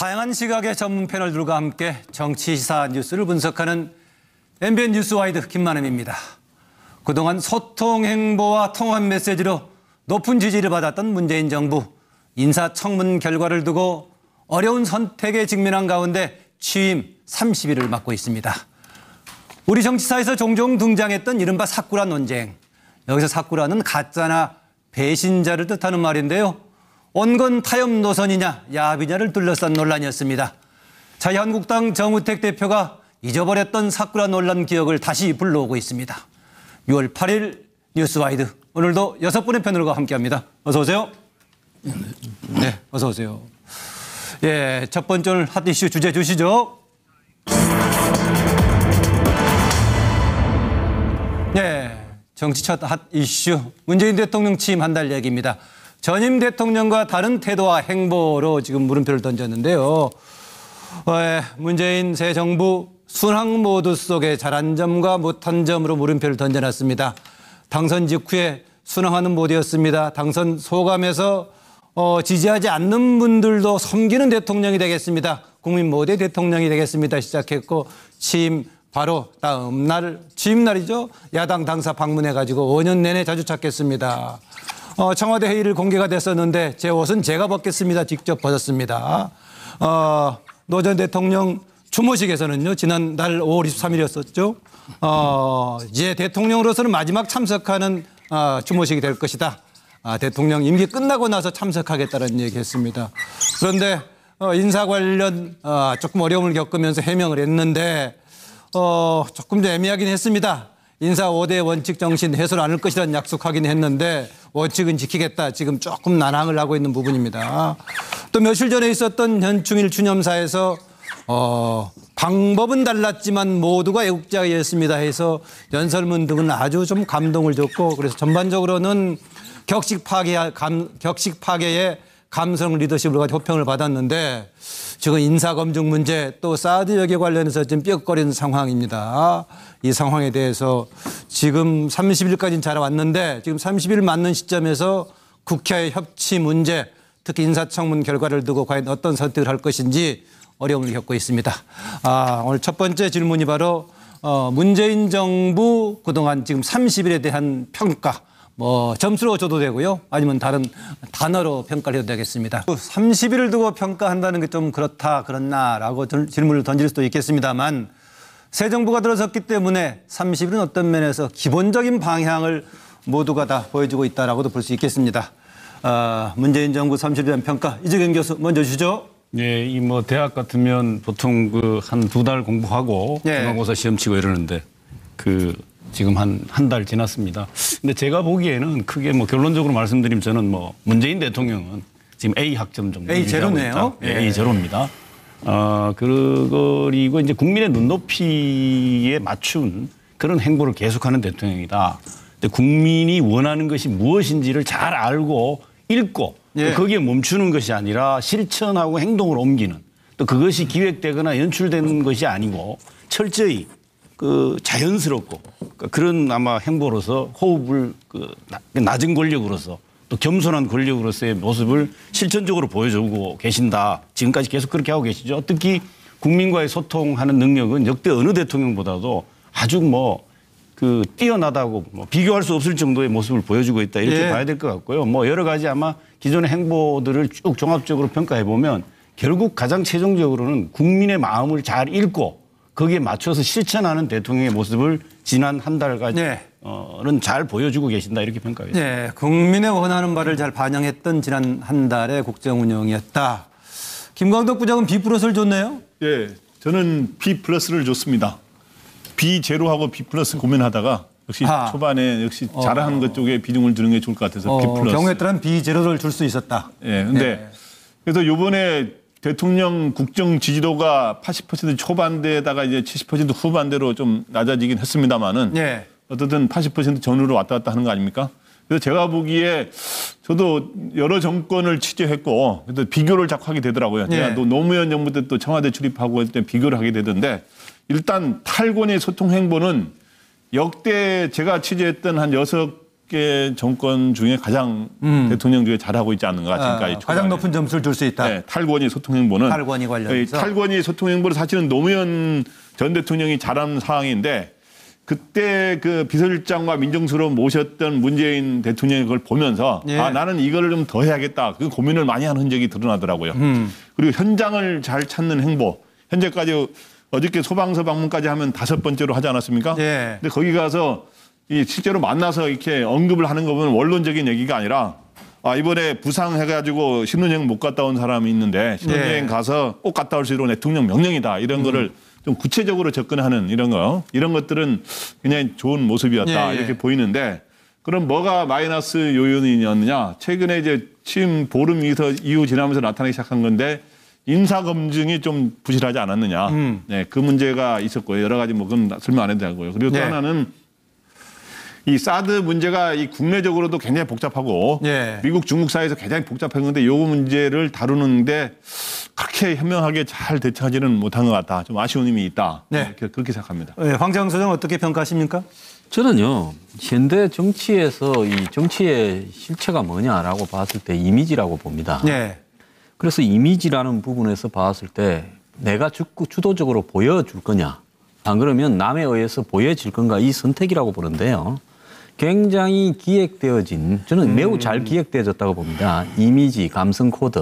다양한 시각의 전문 패널들과 함께 정치, 시사, 뉴스를 분석하는 MBN 뉴스와이드 김만음입니다. 그동안 소통 행보와 통합 메시지로 높은 지지를 받았던 문재인 정부 인사청문 결과를 두고 어려운 선택에 직면한 가운데 취임 30일을 맞고 있습니다. 우리 정치사에서 종종 등장했던 이른바 사꾸라 논쟁. 여기서 사꾸라는 가짜나 배신자를 뜻하는 말인데요. 온건 타협 노선이냐 야비냐를 둘러싼 논란이었습니다. 자유한국당 정우택 대표가 잊어버렸던 사꾸라 논란 기억을 다시 불러오고 있습니다. 6월 8일 뉴스와이드 오늘도 6분의 패널과 함께합니다. 어서 오세요. 네, 어서 오세요. 예, 첫 번째 오늘 핫 이슈 주제 주시죠. 네, 정치 첫 핫 이슈 문재인 대통령 취임 한 달 얘기입니다. 전임 대통령과 다른 태도와 행보로 지금 물음표를 던졌는데요. 문재인 새 정부 순항 모드 속에 잘한 점과 못한 점으로 물음표를 던져놨습니다. 당선 직후에 순항하는 모드였습니다. 당선 소감에서 지지하지 않는 분들도 섬기는 대통령이 되겠습니다. 국민 모두의 대통령이 되겠습니다. 시작했고 취임 바로 다음 날 취임 날이죠. 야당 당사 방문해가지고 5년 내내 자주 찾겠습니다. 청와대 회의를 공개가 됐었는데 제 옷은 제가 벗겠습니다. 직접 벗었습니다. 노 전 대통령 추모식에서는요. 지난달 5월 23일이었었죠. 이제 대통령으로서는 마지막 참석하는 추모식이 될 것이다. 대통령 임기 끝나고 나서 참석하겠다는 얘기했습니다. 그런데 인사 관련 조금 어려움을 겪으면서 해명을 했는데 조금 좀 애매하긴 했습니다. 인사 5대 원칙 정신 해소를 않을 것이라는 약속하긴 했는데 원칙은 지키겠다. 지금 조금 난항을 하고 있는 부분입니다. 또 며칠 전에 있었던 현충일 추념사에서 방법은 달랐지만 모두가 애국자였습니다 해서 연설문 등은 아주 좀 감동을 줬고 그래서 전반적으로는 격식 파괴의 감성 리더십을 가지고 호평을 받았는데 지금 인사검증 문제 또 사드 여기 관련해서 지금 삐걱거리는 상황입니다. 이 상황에 대해서 지금 30일까지는 잘 왔는데 지금 30일 맞는 시점에서 국회의 협치 문제 특히 인사청문 결과를 두고 과연 어떤 선택을 할 것인지 어려움을 겪고 있습니다. 오늘 첫 번째 질문이 바로 문재인 정부 그동안 지금 30일에 대한 평가 점수로 줘도 되고요. 아니면 다른 단어로 평가를 해도 되겠습니다. 30일을 두고 평가한다는 게 좀 그렇다 그렇나라고 질문을 던질 수도 있겠습니다만 새 정부가 들어섰기 때문에 30일은 어떤 면에서 기본적인 방향을 모두가 다 보여주고 있다라고도 볼 수 있겠습니다. 문재인 정부 30일에 대한 평가 이재경 교수 먼저 주시죠. 예, 대학 같으면 보통 한 2달 공부하고 중간고사 시험 치고 이러는데 지금 한 달 지났습니다. 근데 제가 보기에는 크게 결론적으로 말씀드리면 저는 문재인 대통령은 지금 A 학점 정도. A 제로네요. 예. A 제로입니다. 그리고 이제 국민의 눈높이에 맞춘 그런 행보를 계속하는 대통령이다. 국민이 원하는 것이 무엇인지를 잘 알고 읽고 거기에 멈추는 것이 아니라 실천하고 행동으로 옮기는 또 그것이 기획되거나 연출되는 것이 아니고 철저히 자연스럽고 그런 아마 행보로서 호흡을 낮은 권력으로서 또 겸손한 권력으로서의 모습을 실천적으로 보여주고 계신다. 지금까지 계속 그렇게 하고 계시죠. 특히 국민과의 소통하는 능력은 역대 어느 대통령보다도 아주 뛰어나다고 비교할 수 없을 정도의 모습을 보여주고 있다. 이렇게 봐야 될 것 같고요. 여러 가지 아마 기존의 행보들을 쭉 종합적으로 평가해 보면 결국 가장 최종적으로는 국민의 마음을 잘 읽고 거기에 맞춰서 실천하는 대통령의 모습을 지난 한 달간은 잘 보여주고 계신다 이렇게 평가하겠습니다. 네, 국민의 원하는 바를 잘 반영했던 지난 한 달의 국정 운영이었다. 김광덕 부장은 B 플러스를 줬네요. 예, 저는 B 플러스를 줬습니다. B 제로하고 B 플러스 고민하다가 역시 초반에 역시 잘하는 것 쪽에 비중을 두는 게 좋을 것 같아서 B 플러스. 경우에 따른 B 제로를 줄 수 있었다. 예, 근데 그래서 이번에 대통령 국정 지지도가 80% 초반대에다가 이제 70% 후반대로 좀 낮아지긴 했습니다만은 어쨌든 80% 전후로 왔다 갔다 하는 거 아닙니까? 그래서 제가 보기에 저도 여러 정권을 취재했고 그래서 비교를 자꾸 하게 되더라고요. 제가 또 노무현 정부 때 또 청와대 출입하고 할 때 비교를 하게 되던데 일단 탈권의 소통 행보는 역대 제가 취재했던 한 6 10개 정권 중에 가장 대통령 중에 잘하고 있지 않는가 지금까지. 가장 높은 점수를 줄 수 있다. 네, 탈권위 소통 행보는. 탈권위 관련해서. 탈권위 소통 행보를 사실은 노무현 전 대통령이 잘한 상황인데 그때 그 비서실장과 민정수로 모셨던 문재인 대통령이 그걸 보면서 예. 나는 이거를 좀 더 해야겠다. 그 고민을 많이 하는 흔적이 드러나더라고요. 그리고 현장을 잘 찾는 행보. 현재까지 어저께 소방서 방문까지 하면 5번째로 하지 않았습니까? 예. 근데 거기 가서 실제로 만나서 이렇게 언급을 하는 거 보면 원론적인 얘기가 아니라 이번에 부상해가지고 신혼여행 못 갔다 온 사람이 있는데 신혼여행 가서 꼭 갔다 올 수 있도록 대통령 명령이다. 이런 거를 좀 구체적으로 접근하는 이런 것들은 굉장히 좋은 모습이었다. 예. 이렇게 보이는데 그럼 뭐가 마이너스 요인이었느냐. 최근에 이제 취임 보름 이후 지나면서 나타나기 시작한 건데 인사검증이 좀 부실하지 않았느냐. 네, 그 문제가 있었고요. 여러 가지 그건 설명 안 해도 되고요. 그리고 또 네. 하나는 이 사드 문제가 이 국내적으로도 굉장히 복잡하고 예. 미국, 중국 사이에서 굉장히 복잡한 건데 요 문제를 다루는데 그렇게 현명하게 잘 대처하지는 못한 것 같다. 좀 아쉬운 점이 있다. 네. 그렇게 생각합니다. 네, 황재영 소장 어떻게 평가하십니까? 저는요, 현대 정치에서 이 정치의 실체가 뭐냐라고 봤을 때 이미지라고 봅니다. 네. 그래서 이미지라는 부분에서 봤을 때 내가 주도적으로 보여줄 거냐, 안 그러면 남에 의해서 보여질 건가 이 선택이라고 보는데요. 굉장히 기획되어진, 저는 매우 잘 기획되어졌다고 봅니다. 이미지, 감성 코드,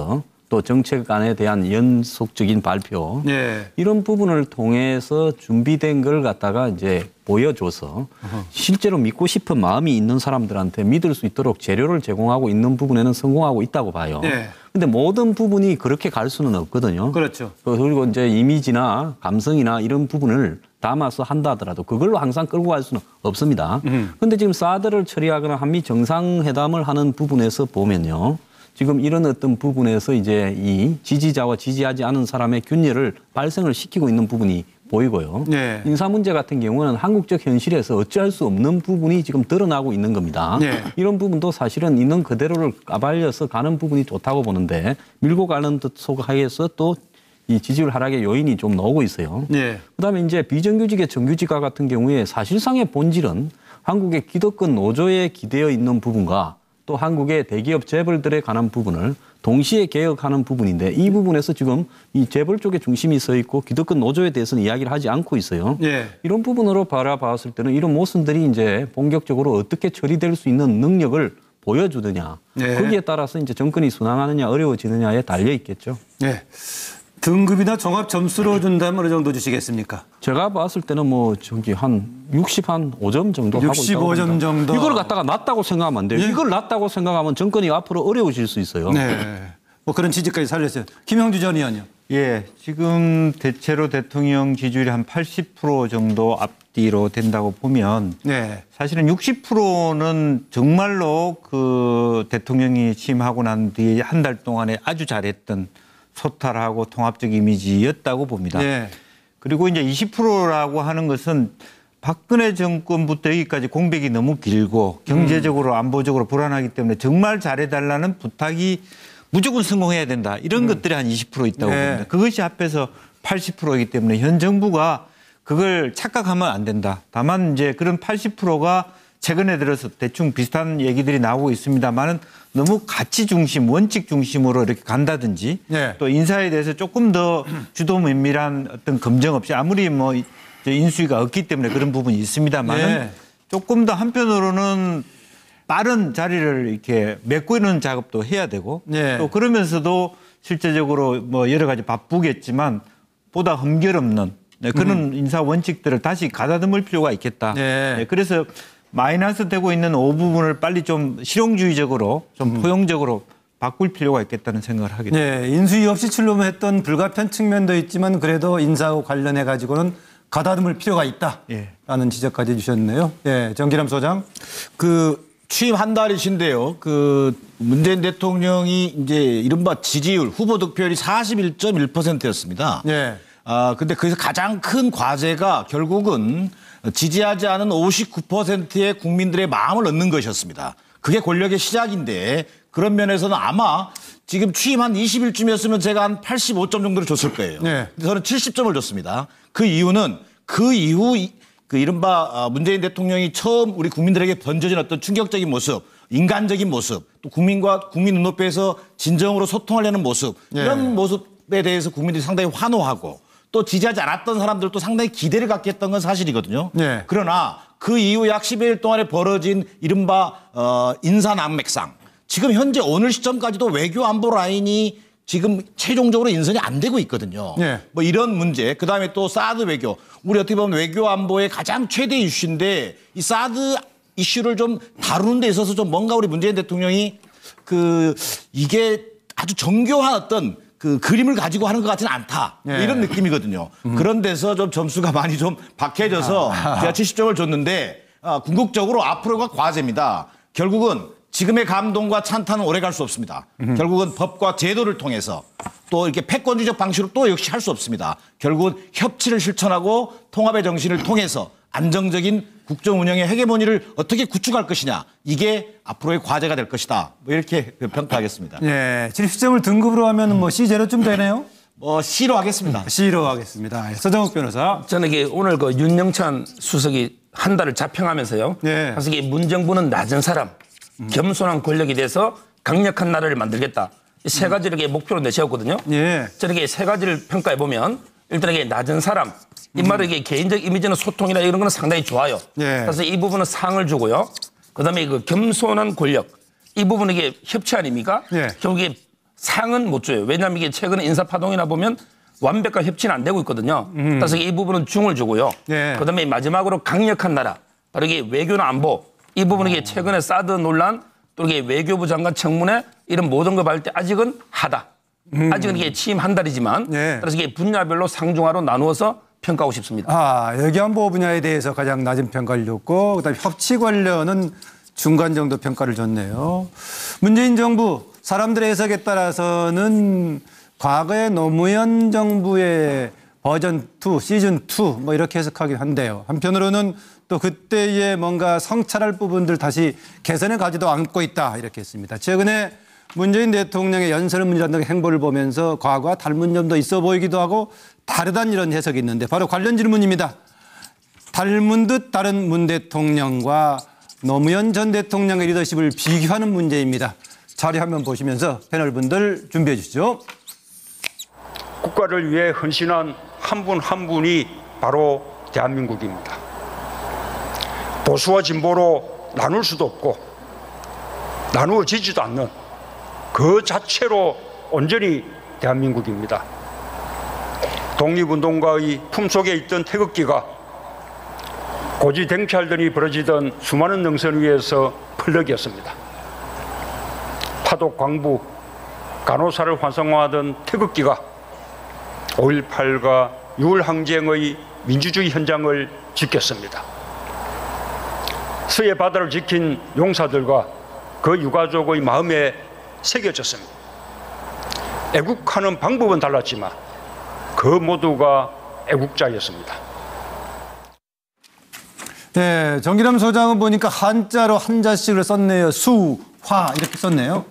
또 정책안에 대한 연속적인 발표. 네. 이런 부분을 통해서 준비된 걸 갖다가 이제 보여줘서 실제로 믿고 싶은 마음이 있는 사람들한테 믿을 수 있도록 재료를 제공하고 있는 부분에는 성공하고 있다고 봐요. 네. 근데 모든 부분이 그렇게 갈 수는 없거든요. 그렇죠. 그리고 이제 이미지나 감성이나 이런 부분을 담아서 한다 하더라도 그걸로 항상 끌고 갈 수는 없습니다. 그런데 지금 사드를 처리하거나 한미 정상회담을 하는 부분에서 보면요. 지금 이런 어떤 부분에서 이제 이 지지자와 지지하지 않은 사람의 균열을 발생을 시키고 있는 부분이 보이고요. 네. 인사 문제 같은 경우는 한국적 현실에서 어찌할 수 없는 부분이 지금 드러나고 있는 겁니다. 네. 이런 부분도 사실은 있는 그대로를 까발려서 가는 부분이 좋다고 보는데 밀고 가는 듯 속하에서 또 이 지지율 하락의 요인이 좀 나오고 있어요. 네. 그다음에 이제 비정규직의 정규직화 같은 경우에 사실상의 본질은 한국의 기득권 노조에 기대어 있는 부분과 또 한국의 대기업 재벌들에 관한 부분을 동시에 개혁하는 부분인데 이 부분에서 지금 이 재벌 쪽에 중심이 서 있고 기득권 노조에 대해서는 이야기를 하지 않고 있어요. 네. 이런 부분으로 바라봤을 때는 이런 모순들이 이제 본격적으로 어떻게 처리될 수 있는 능력을 보여주느냐. 네. 거기에 따라서 이제 정권이 순항하느냐 어려워지느냐에 달려 있겠죠. 네. 등급이나 종합 점수로 준다면 어느 정도 주시겠습니까? 제가 봤을 때는 뭐 저기 한 65점 정도 하고 있다고 65점 봅니다. 정도. 이걸 갖다가 낮다고 생각하면 안 돼요. 예? 이걸 낮다고 생각하면 정권이 앞으로 어려워질 수 있어요. 네. 뭐 그런 지지까지 살렸어요. 김형주 전 의원이요. 예, 지금 대체로 대통령 지지율이 한 80% 정도 앞뒤로 된다고 보면 네. 사실은 60%는 정말로 그 대통령이 취임하고 난 뒤에 한 달 동안에 아주 잘했던 소탈하고 통합적 이미지였다고 봅니다. 네. 그리고 이제 20%라고 하는 것은 박근혜 정권부터 여기까지 공백이 너무 길고 경제적으로 안보적으로 불안하기 때문에 정말 잘해달라는 부탁이 무조건 성공해야 된다. 이런 것들이 한 20% 있다고 네. 봅니다. 그것이 합해서 80%이기 때문에 현 정부가 그걸 착각하면 안 된다. 다만 이제 그런 80%가 최근에 들어서 대충 비슷한 얘기들이 나오고 있습니다만은 너무 가치 중심, 원칙 중심으로 이렇게 간다든지 네. 또 인사에 대해서 조금 더 주도 면밀한 어떤 검증 없이 아무리 뭐 인수위가 없기 때문에 그런 부분이 있습니다만은 네. 조금 더 한편으로는 빠른 자리를 이렇게 메고 있는 작업도 해야 되고 네. 또 그러면서도 실제적으로 뭐 여러 가지 바쁘겠지만 보다 흠결없는 그런 인사 원칙들을 다시 가다듬을 필요가 있겠다. 네. 그래서 마이너스 되고 있는 오 부분을 빨리 좀 실용주의적으로 좀 포용적으로 바꿀 필요가 있겠다는 생각을 하게 됩니다. 네. 인수위 없이 출범했던 불가피한 측면도 있지만 그래도 인사하고 관련해 가지고는 가다듬을 필요가 있다라는 예. 지적까지 주셨네요. 예. 정기남 소장. 취임 한 달이신데요. 문재인 대통령이 이제 이른바 지지율 후보 득표율이 41.1%였습니다. 예. 근데 거기서 가장 큰 과제가 결국은 지지하지 않은 59%의 국민들의 마음을 얻는 것이었습니다. 그게 권력의 시작인데 그런 면에서는 아마 지금 취임 한 20일쯤이었으면 제가 한 85점 정도를 줬을 거예요. 네. 근데 저는 70점을 줬습니다. 그 이유는 그 이후 그 이른바 문재인 대통령이 처음 우리 국민들에게 던져진 어떤 충격적인 모습, 인간적인 모습, 또 국민 눈높이에서 진정으로 소통하려는 모습, 이런 모습에 대해서 국민들이 상당히 환호하고 또 지지하지 않았던 사람들도 상당히 기대를 갖게 했던 건 사실이거든요. 그러나 그 이후 약 10여일 동안에 벌어진 이른바 인사난맥상, 지금 현재 오늘 시점까지도 외교 안보 라인이 지금 최종적으로 인선이 안 되고 있거든요. 뭐 이런 문제, 그다음에 또 사드 외교, 우리 어떻게 보면 외교 안보의 가장 최대 이슈인데 이 사드 이슈를 좀 다루는 데 있어서 좀 뭔가 우리 문재인 대통령이 이게 아주 정교한 어떤 그 그림을 가지고 하는 것 같지는 않다. 이런 느낌이거든요. 그런 데서 좀 점수가 많이 좀 박해져서 제가 70점을 줬는데 궁극적으로 앞으로가 과제입니다. 결국은 지금의 감동과 찬탄은 오래 갈 수 없습니다. 결국은 법과 제도를 통해서 또 이렇게 패권주의적 방식으로 또 역시 할 수 없습니다. 결국은 협치를 실천하고 통합의 정신을 통해서 안정적인 국정 운영의 헤게모니를 어떻게 구축할 것이냐. 이게 앞으로의 과제가 될 것이다. 뭐 이렇게 평가하겠습니다. 70점을 등급으로 하면 뭐 C0쯤 되네요? C로 하겠습니다. C로 하겠습니다. 서정욱 변호사. 저는 이게 오늘 그 윤영찬 수석이 한 달을 자평하면서요. 그래서 이게 문정부는 낮은 사람, 겸손한 권력이 돼서 강력한 나라를 만들겠다. 이 세 가지를 이렇게 목표로 내세웠거든요. 저는 이게 세 가지를 평가해 보면 일단 이게 낮은 사람, 이 말은 이게 개인적 이미지는 소통이나 이런 거는 상당히 좋아요. 그래서 이 부분은 상을 주고요. 그다음에 그 겸손한 권력, 이 부분은 이게 협치 아닙니까? 결국에 상은 못 줘요. 왜냐하면 이게 최근에 인사파동이나 보면 완벽한 협치는 안 되고 있거든요. 그래서 이 부분은 중을 주고요. 그다음에 마지막으로 강력한 나라, 바로 이게 외교나 안보, 이 부분은 이게 최근에 사드 논란, 또 이게 외교부 장관 청문회 이런 모든 거 볼 때 아직은 하다. 아직은 이게 취임 한 달이지만 그래서 이게 분야별로 상중하로 나누어서 평가하고 싶습니다. 외교안보 분야에 대해서 가장 낮은 평가를 줬고 그다음에 협치 관련은 중간 정도 평가를 줬네요. 문재인 정부 사람들의 해석에 따라서는 과거의 노무현 정부의 버전 2, 시즌 2 뭐 이렇게 해석하긴 한데요. 한편으로는 또 그때의 뭔가 성찰할 부분들 다시 개선해 가지도 않고 있다 이렇게 했습니다. 최근에 문재인 대통령의 연설 문제라는 등 행보를 보면서 과거와 닮은 점도 있어 보이기도 하고 다르다는 이런 해석이 있는데 바로 관련 질문입니다. 닮은 듯 다른 문 대통령과 노무현 전 대통령의 리더십을 비교하는 문제입니다. 자료 한번 보시면서 패널분들 준비해 주시죠. 국가를 위해 헌신한 한 분 한 분이 바로 대한민국입니다. 보수와 진보로 나눌 수도 없고 나누어지지도 않는 그 자체로 온전히 대한민국입니다. 독립운동가의 품속에 있던 태극기가 고지댕찰들이 벌어지던 수많은 능선 위에서 풀럭이었습니다. 파독 광부, 간호사를 환상화하던 태극기가 5.18과 6월 항쟁의 민주주의 현장을 지켰습니다. 서해 바다를 지킨 용사들과 그 유가족의 마음에 새겨졌습니다. 애국하는 방법은 달랐지만 그 모두가 애국자였습니다. 네, 정기남 소장은 보니까 한자로 한자씩을 썼네요. 수화 이렇게 썼네요.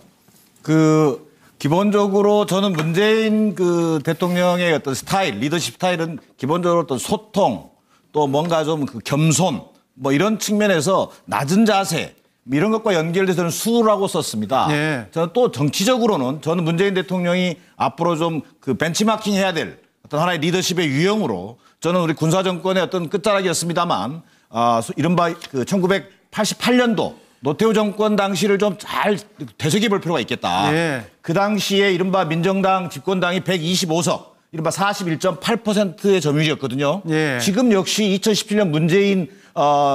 기본적으로 저는 문재인 대통령의 어떤 스타일, 리더십 스타일은 기본적으로 어떤 소통, 또 뭔가 좀 겸손, 뭐 이런 측면에서 낮은 자세, 이런 것과 연결돼서는 수라고 썼습니다. 저는 또 정치적으로는 저는 문재인 대통령이 앞으로 좀 벤치마킹 해야 될 어떤 하나의 리더십의 유형으로 저는 우리 군사정권의 어떤 끝자락이었습니다만, 이른바 1988년도 노태우 정권 당시를 좀 잘 되새겨 볼 필요가 있겠다. 그 당시에 이른바 민정당 집권당이 125석, 이른바 41.8%의 점유율이었거든요. 지금 역시 2017년 문재인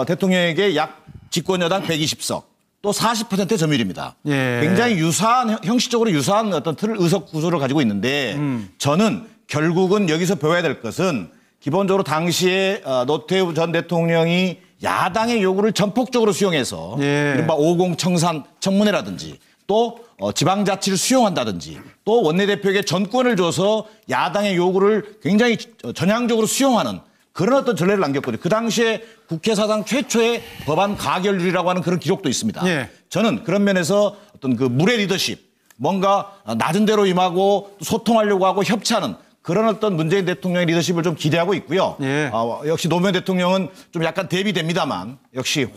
대통령에게 약 집권여당 120석, 또 40%의 점유율입니다. 굉장히 유사한, 형식적으로 유사한 어떤 의석 구조를 가지고 있는데 저는 결국은 여기서 배워야 될 것은 기본적으로 당시에 노태우 전 대통령이 야당의 요구를 전폭적으로 수용해서 이른바 50 청산 청문회라든지 또 지방자치를 수용한다든지 또 원내대표에게 전권을 줘서 야당의 요구를 굉장히 전향적으로 수용하는 그런 어떤 전례를 남겼거든요. 그 당시에 국회 사상 최초의 법안 가결률이라고 하는 그런 기록도 있습니다. 저는 그런 면에서 어떤 물의 리더십, 뭔가 낮은 데로 임하고 소통하려고 하고 협치하는 그런 어떤 문재인 대통령의 리더십을 좀 기대하고 있고요. 예. 역시 노무현 대통령은 좀 약간 대비됩니다만 역시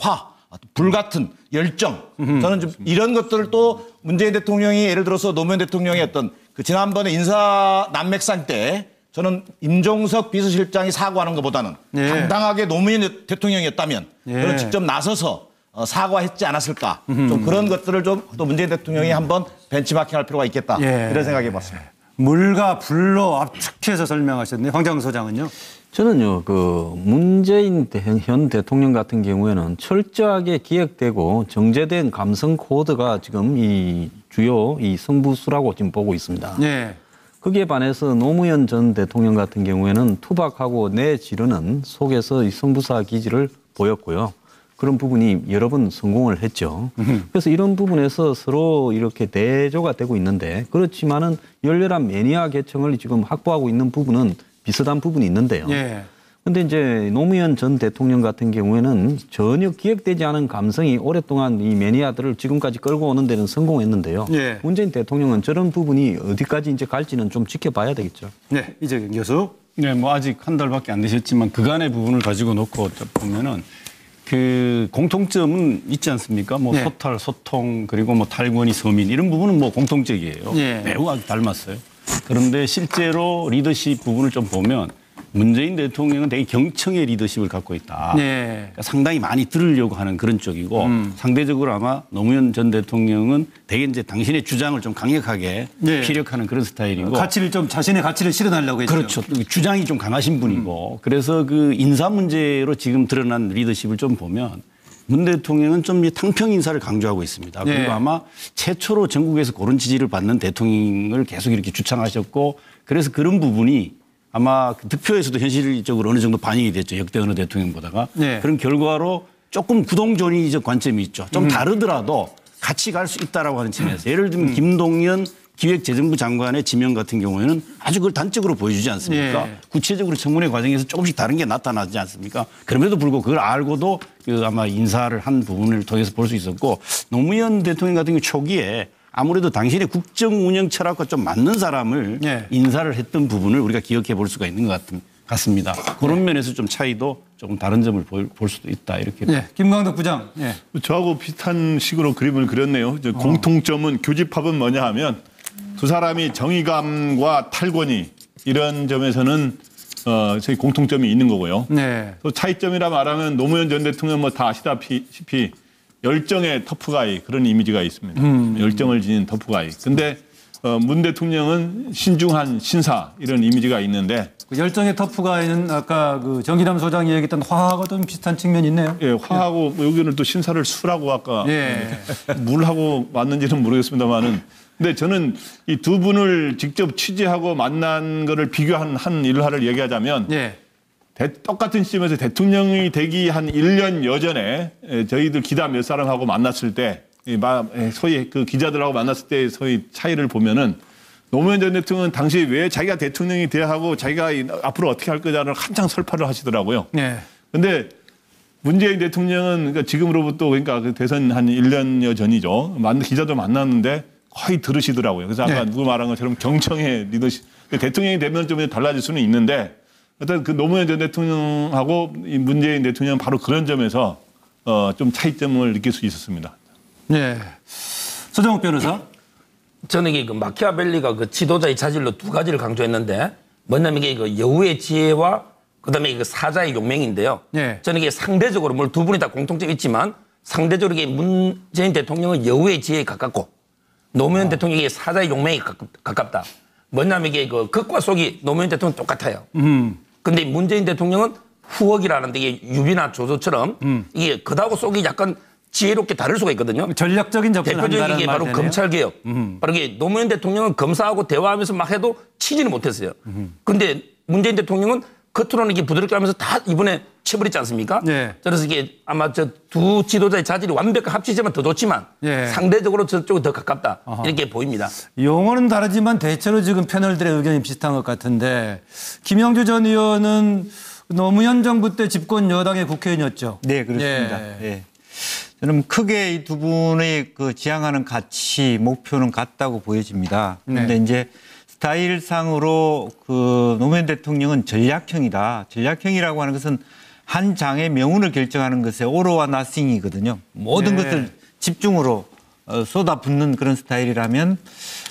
불같은 열정. 저는 좀 이런 것들을 또 문재인 대통령이 예를 들어서 노무현 대통령의 어떤 그 지난번에 인사 난맥상 때 저는 임종석 비서실장이 사과하는 것보다는 당당하게 노무현 대통령이었다면 저는 직접 나서서 사과했지 않았을까. 좀 그런 것들을 좀 또 문재인 대통령이 한번 벤치마킹할 필요가 있겠다. 이런 생각해 봤습니다. 물과 불로 압축해서 설명하셨네요. 황장우 소장은요? 저는요, 문재인 현 대통령 같은 경우에는 철저하게 기획되고 정제된 감성 코드가 지금 이 주요 이 승부수라고 지금 보고 있습니다. 예. 거기에 반해서 노무현 전 대통령 같은 경우에는 투박하고 내지르는 속에서 이 승부사 기질을 보였고요. 그런 부분이 여러 번 성공을 했죠. 그래서 이런 부분에서 서로 이렇게 대조가 되고 있는데 그렇지만은 열렬한 매니아 계층을 지금 확보하고 있는 부분은 비슷한 부분이 있는데요. 그런데 이제 노무현 전 대통령 같은 경우에는 전혀 기획되지 않은 감성이 오랫동안 이 매니아들을 지금까지 끌고 오는 데는 성공했는데요. 문재인 대통령은 저런 부분이 어디까지 이제 갈지는 좀 지켜봐야 되겠죠. 네, 이재경 교수. 네, 뭐 아직 한 달밖에 안 되셨지만 그간의 부분을 가지고 놓고 보면은 그 공통점은 있지 않습니까? 뭐 소탈, 소통, 그리고 뭐 탈권위, 서민 이런 부분은 뭐 공통적이에요. 매우 아주 닮았어요. 그런데 실제로 리더십 부분을 좀 보면 문재인 대통령은 되게 경청의 리더십을 갖고 있다. 그러니까 상당히 많이 들으려고 하는 그런 쪽이고 상대적으로 아마 노무현 전 대통령은 되게 이제 당신의 주장을 좀 강력하게 피력하는 그런 스타일이고 가치를 좀 자신의 가치를 실현하려고 했죠. 그렇죠. 주장이 좀 강하신 분이고 그래서 그 인사 문제로 지금 드러난 리더십을 좀 보면 문 대통령은 좀 탕평 인사를 강조하고 있습니다. 그리고 아마 최초로 전국에서 그런 지지를 받는 대통령을 계속 이렇게 주창하셨고 그래서 그런 부분이 아마 그 득표에서도 현실적으로 어느 정도 반영이 됐죠. 역대 어느 대통령보다가. 그런 결과로 조금 구동존의적 관점이 있죠. 좀 다르더라도 같이 갈 수 있다라고 하는 측면에서. 예를 들면 김동연 기획재정부 장관의 지명 같은 경우에는 아주 그걸 단적으로 보여주지 않습니까? 구체적으로 청문회 과정에서 조금씩 다른 게 나타나지 않습니까? 그럼에도 불구하고 그걸 알고도 그 아마 인사를 한 부분을 통해서 볼 수 있었고 노무현 대통령 같은 경우 초기에 아무래도 당신의 국정 운영 철학과 좀 맞는 사람을 인사를 했던 부분을 우리가 기억해 볼 수가 있는 것 같습니다. 그런 면에서 좀 차이도 조금 다른 점을 볼 수도 있다. 이렇게. 김광덕 부장. 저하고 비슷한 식으로 그림을 그렸네요. 공통점은 교집합은 뭐냐 하면 두 사람이 정의감과 탈권위 이런 점에서는 저희 공통점이 있는 거고요. 또 차이점이라 말하면 노무현 전 대통령 뭐 다 아시다시피 열정의 터프가이 그런 이미지가 있습니다. 열정을 지닌 터프가이. 근데 문 대통령은 신중한 신사 이런 이미지가 있는데 그 열정의 터프가이는 아까 그 정기남 소장이 얘기했던 화하고 좀 비슷한 측면이 있네요. 화하고 여기는 또 신사를 수라고 아까 물하고 맞는지는 모르겠습니다만은 근데 저는 이 두 분을 직접 취재하고 만난 거를 비교한 한 일화를 얘기하자면 똑같은 시점에서 대통령이 되기 한 1년 여전에 저희들 기자 몇 사람하고 만났을 때 소위 그 기자들하고 만났을 때 소위 차이를 보면은 노무현 전 대통령은 당시에 왜 자기가 대통령이 돼야 하고 자기가 앞으로 어떻게 할 거냐를 한창 설파를 하시더라고요. 근데 문재인 대통령은 그러니까 지금으로부터 그러니까 그 대선 한 1년여 전이죠. 기자들 만났는데 거의 들으시더라고요. 그래서 아까 누구 말한 것처럼 경청의 리더십. 대통령이 되면 좀 달라질 수는 있는데 일단 그 노무현 전 대통령하고 이 문재인 대통령은 바로 그런 점에서 좀 차이점을 느낄 수 있었습니다. 서정욱 변호사. 저는 이게 그 마키아벨리가 그 지도자의 자질로 두 가지를 강조했는데 뭐냐면 이게 그 여우의 지혜와 그다음에 그 사자의 용맹인데요. 저는 이게 상대적으로 물론 두 분이 다 공통점이 있지만 상대적으로 이게 문재인 대통령은 여우의 지혜에 가깝고 노무현 대통령이 사자의 용맹에 가깝다. 뭐냐면 이게 그 극과 속이 노무현 대통령 똑같아요. 근데 문재인 대통령은 후억이라는데 이게 유비나 조조처럼 이게 그다고 속이 약간 지혜롭게 다를 수가 있거든요. 전략적인 접근을 대표적인 게 바로 검찰개혁. 바로 이게 노무현 대통령은 검사하고 대화하면서 막 해도 치지는 못했어요. 근데 문재인 대통령은 겉으로는 이게 부드럽게 하면서 다 이번에 쳐버렸지 않습니까? 그래서 이게 아마 저 두 지도자의 자질이 완벽한 합치지만 더 좋지만 상대적으로 저쪽이 더 가깝다. 이렇게 보입니다. 용어는 다르지만 대체로 지금 패널들의 의견이 비슷한 것 같은데 김영주 전 의원은 노무현 정부 때 집권 여당의 국회의원이었죠. 네, 그렇습니다. 저는 크게 이 두 분의 그 지향하는 가치, 목표는 같다고 보여집니다. 그런데 이제 스타일상으로 그 노무현 대통령은 전략형이다. 전략형이라고 하는 것은 한 장의 명운을 결정하는 것에 오로와 나싱이거든요. 모든 것을 집중으로 쏟아붓는 그런 스타일이라면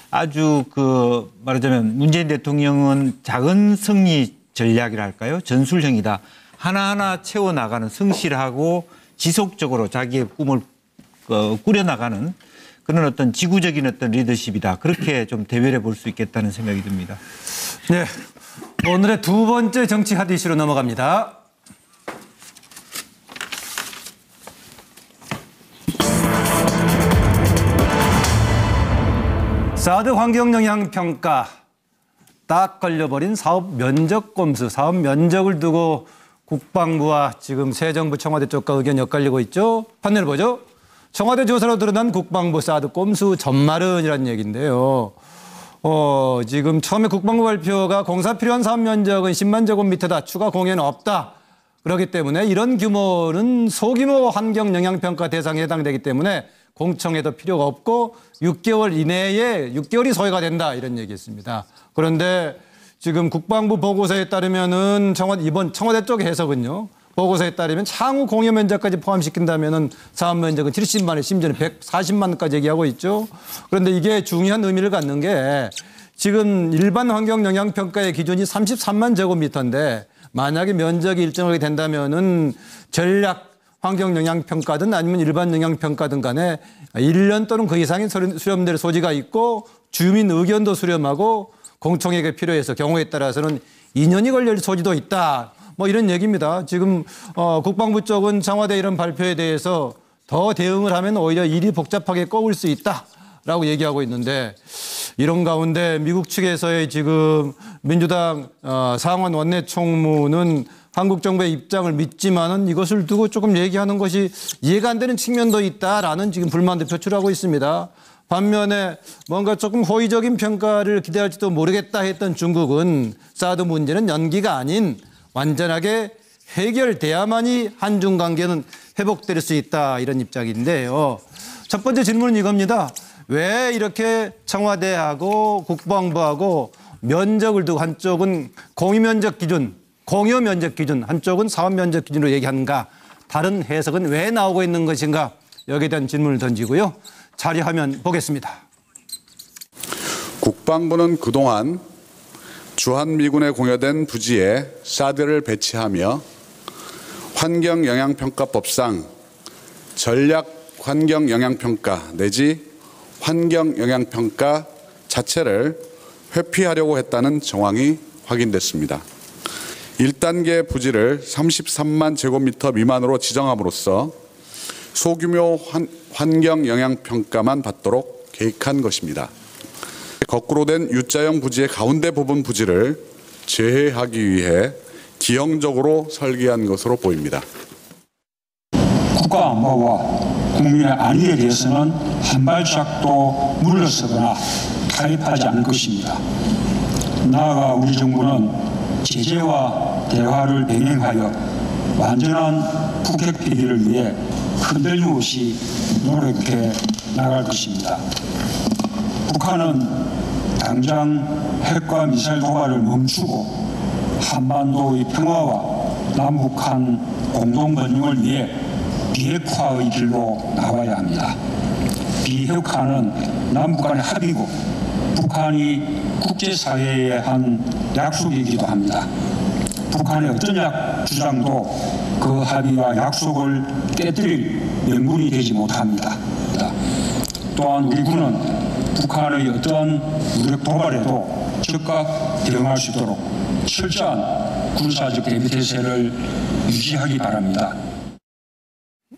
아주 그 말하자면 문재인 대통령은 작은 승리 전략이랄까요? 전술형이다. 하나하나 채워나가는 성실하고 지속적으로 자기의 꿈을 꾸려나가는 그런 어떤 지구적인 어떤 리더십이다. 그렇게 좀 대별해 볼 수 있겠다는 생각이 듭니다. 네, 오늘의 두 번째 정치 핫 이슈로 넘어갑니다. 사드 환경영향평가 딱 걸려버린 사업 면적 꼼수, 사업 면적을 두고 국방부와 지금 새 정부 청와대 쪽과 의견이 엇갈리고 있죠. 판넬 보죠. 청와대 조사로 드러난 국방부 사드 꼼수 전말은이라는 얘기인데요. 지금 처음에 국방부 발표가 공사 필요한 사업 면적은 10만 제곱미터다. 추가 공여는 없다. 그렇기 때문에 이런 규모는 소규모 환경 영향평가 대상에 해당되기 때문에 공청회도 필요가 없고 6개월 이내에 6개월이 소요가 된다. 이런 얘기였습니다. 그런데 지금 국방부 보고서에 따르면은 이번 청와대 쪽 해석은요. 보고서에 따르면 향후 공여 면적까지 포함시킨다면은 사업 면적은 70만에 심지어는 140만까지 얘기하고 있죠. 그런데 이게 중요한 의미를 갖는 게 지금 일반 환경 영향 평가의 기준이 33만 제곱미터인데 만약에 면적이 일정하게 된다면은 전략 환경 영향 평가든 아니면 일반 영향 평가든 간에 1년 또는 그 이상의 수렴될 소지가 있고 주민 의견도 수렴하고 공청회가 필요해서 경우에 따라서는 2년이 걸릴 소지도 있다. 뭐 이런 얘기입니다. 지금 국방부 쪽은 청와대 이런 발표에 대해서 더 대응을 하면 오히려 일이 복잡하게 꼬울 수 있다라고 얘기하고 있는데 이런 가운데 미국 측에서의 지금 민주당 상원 원내총무는 한국 정부의 입장을 믿지만은 이것을 두고 조금 얘기하는 것이 이해가 안 되는 측면도 있다라는 지금 불만도 표출하고 있습니다. 반면에 뭔가 조금 호의적인 평가를 기대할지도 모르겠다 했던 중국은 사드 문제는 연기가 아닌 완전하게 해결돼야만이 한중 관계는 회복될 수 있다 이런 입장인데요. 첫 번째 질문은 이겁니다. 왜 이렇게 청와대하고 국방부하고 면적을 두고 한쪽은 공유 면적 기준, 공여 면적 기준, 한쪽은 사업 면적 기준으로 얘기하는가? 다른 해석은 왜 나오고 있는 것인가? 여기에 대한 질문을 던지고요. 자료화면 보겠습니다. 국방부는 그동안 주한미군에 공여된 부지에 사드를 배치하며 환경영향평가법상 전략 환경영향평가 내지 환경영향평가 자체를 회피하려고 했다는 정황이 확인됐습니다. 1단계 부지를 33만 제곱미터 미만으로 지정함으로써 소규모 환경영향평가만 받도록 계획한 것입니다. 거꾸로 된 U자형 부지의 가운데 부분 부지를 제외하기 위해 기형적으로 설계한 것으로 보입니다. 국가안보와 국민의 안위에 대해서는 한 발짝도 물러서거나 타협하지 않을 것입니다. 나아가 우리 정부는 제재와 대화를 병행하여 완전한 북핵 폐기를 위해 흔들림 없이 노력해 나갈 것입니다. 북한은 당장 핵과 미사일 도발을 멈추고 한반도의 평화와 남북한 공동 번영을 위해 비핵화의 길로 나와야 합니다. 비핵화는 남북 간의 합의고 북한이 국제사회에 한 약속이기도 합니다. 북한의 어떤 주장도 그 합의와 약속을 깨뜨릴 명분이 되지 못합니다. 또한 우리 군은 북한의 어떠한 무력 도발에도 즉각 대응할 수 있도록 철저한 군사적 대비 태세를 유지하기 바랍니다.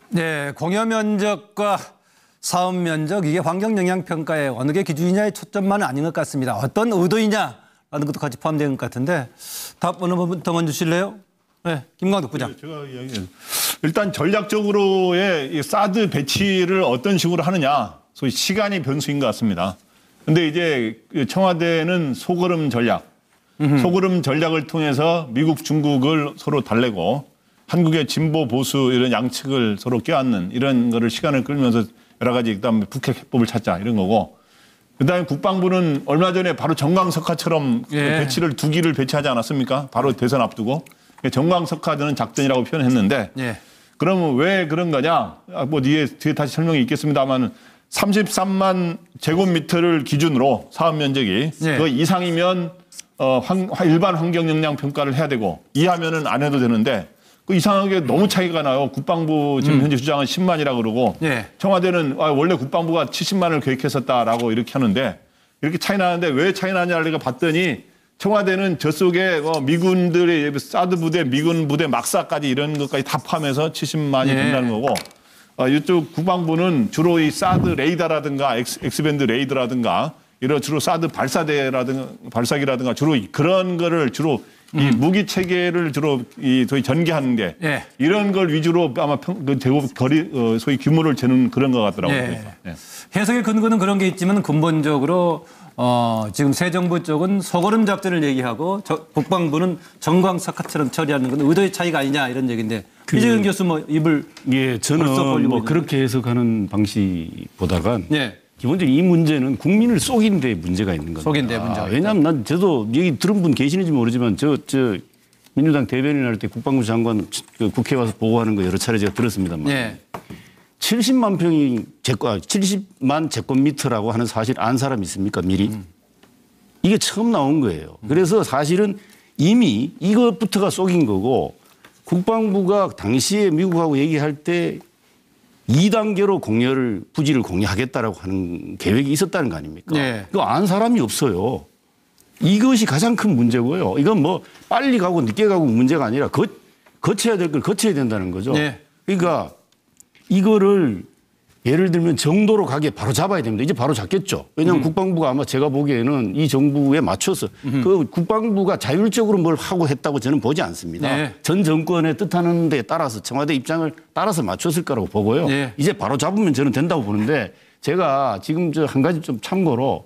네, 공여 면적과 사업 면적 이게 환경 영향 평가의 어느 게 기준이냐의 초점만은 아닌 것 같습니다. 어떤 의도이냐라는 것도 같이 포함된 것 같은데 답 어느 부분부터 먼저 주실래요? 네, 김광덕 부장. 제가 일단 전략적으로의 이 사드 배치를 어떤 식으로 하느냐, 소위 시간이 변수인 것 같습니다. 그런데 이제 청와대는 소그름 전략을 통해서 미국, 중국을 서로 달래고 한국의 진보, 보수 이런 양측을 서로 껴안는 이런 거를 시간을 끌면서 여러 가지 그다음에 북핵 해법을 찾자 이런 거고 그다음에 국방부는 얼마 전에 바로 정광석화처럼 배치를 2기를 배치하지 않았습니까? 바로 대선 앞두고 정광석화되는 작전이라고 표현했는데 그러면 왜 그런 거냐? 뭐 뒤에 다시 설명이 있겠습니다만 33만 제곱미터를 기준으로 사업 면적이 그 이상이면 일반 환경 영향 평가를 해야 되고 이하면은 안 해도 되는데 그 이상하게 너무 차이가 나요. 국방부 지금 현재 주장은 10만이라고 그러고 청와대는 원래 국방부가 70만을 계획했었다라고 이렇게 하는데 이렇게 차이 나는데 왜 차이 나냐를 내가 봤더니 청와대는 저 속에 미군들의 사드 부대, 미군 부대 막사까지 이런 것까지 다 포함해서 70만이 된다는 거고 이쪽 국방부는 주로 이 사드 레이더라든가 엑스밴드 레이더라든가 이런 주로 사드 발사대라든가 발사기라든가 주로 그런 거를 주로 이 무기 체계를 주로 소위 전개하는 게 이런 걸 위주로 아마 소위 규모를 재는 그런 것 같더라고요. 해석의 근거는 그런 게 있지만 근본적으로 지금 새 정부 쪽은 소거름 작전을 얘기하고 국방부는 정광석화처럼 처리하는 건 의도의 차이가 아니냐 이런 얘기인데 이재경 교수 뭐 입을 저는 뭐 그렇게 해석하는 방식보다간 기본적으로 이 문제는 국민을 속인 데 문제가 있는 겁니다. 속인 데 문제가 왜냐하면 저도 얘기 들은 분 계시는지 모르지만 저 민주당 대변인 할 때 국방부 장관 국회에 와서 보고하는 거 여러 차례 제가 들었습니다만 70만 평이 70만 제곱미터라고 하는 사실 안 사람 있습니까? 미리? 이게 처음 나온 거예요. 그래서 사실은 이미 이것부터가 속인 거고 국방부가 당시에 미국하고 얘기할 때 2단계로 부지를 공유하겠다라고 하는 계획이 있었다는 거 아닙니까? 그거 안 사람이 없어요. 이것이 가장 큰 문제고요. 이건 뭐 빨리 가고 늦게 가고 문제가 아니라 거쳐야 될 걸 거쳐야 된다는 거죠. 그러니까 이거를 예를 들면 정도로 가게 바로 잡아야 됩니다. 이제 바로 잡겠죠. 왜냐하면 국방부가 아마 제가 보기에는 이 정부에 맞춰서 그 국방부가 자율적으로 뭘 하고 했다고 저는 보지 않습니다. 전 정권의 뜻하는 데 따라서 청와대 입장을 따라서 맞췄을 거라고 보고요. 이제 바로 잡으면 저는 된다고 보는데 제가 지금 한 가지 좀 참고로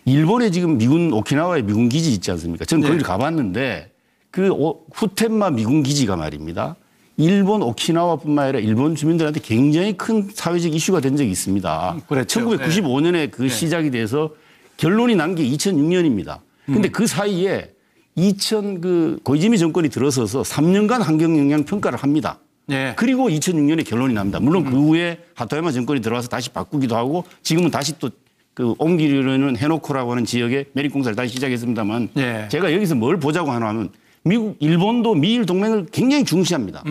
일본에 지금 오키나와의 미군 기지 있지 않습니까? 저는 거기를 가봤는데 그 후텐마 미군 기지가 말입니다. 일본 오키나와뿐만 아니라 일본 주민들한테 굉장히 큰 사회적 이슈가 된 적이 있습니다. 1995년에 그 시작이 돼서 결론이 난 게 2006년입니다. 근데 그 사이에 고이즈미 정권이 들어서서 3년간 환경 영향 평가를 합니다. 그리고 2006년에 결론이 납니다. 물론 그 후에 하토야마 정권이 들어와서 다시 바꾸기도 하고 지금은 다시 또 옮기려는 해노코라고 하는 지역에 매립공사를 다시 시작했습니다만 제가 여기서 뭘 보자고 하냐면 일본도 미일 동맹을 굉장히 중시합니다.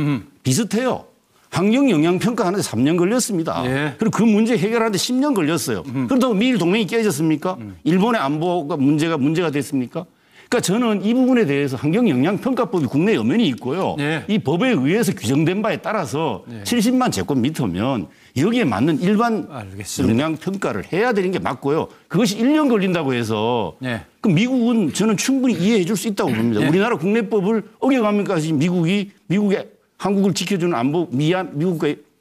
비슷해요. 환경 영향 평가하는데 3년 걸렸습니다. 그리고 그 문제 해결하는데 10년 걸렸어요. 그렇다고 미일 동맹이 깨졌습니까? 일본의 안보가 문제가 됐습니까? 그러니까 저는 이 부분에 대해서 환경 영향 평가법이 국내에 엄연히 있고요. 이 법에 의해서 규정된 바에 따라서 70만 제곱미터면 여기에 맞는 일반 영향 평가를 해야 되는 게 맞고요. 그것이 1년 걸린다고 해서 그 미국은 저는 충분히 이해해 줄 수 있다고 봅니다. 우리나라 국내법을 어겨가면까지 미국의 한국을 지켜주는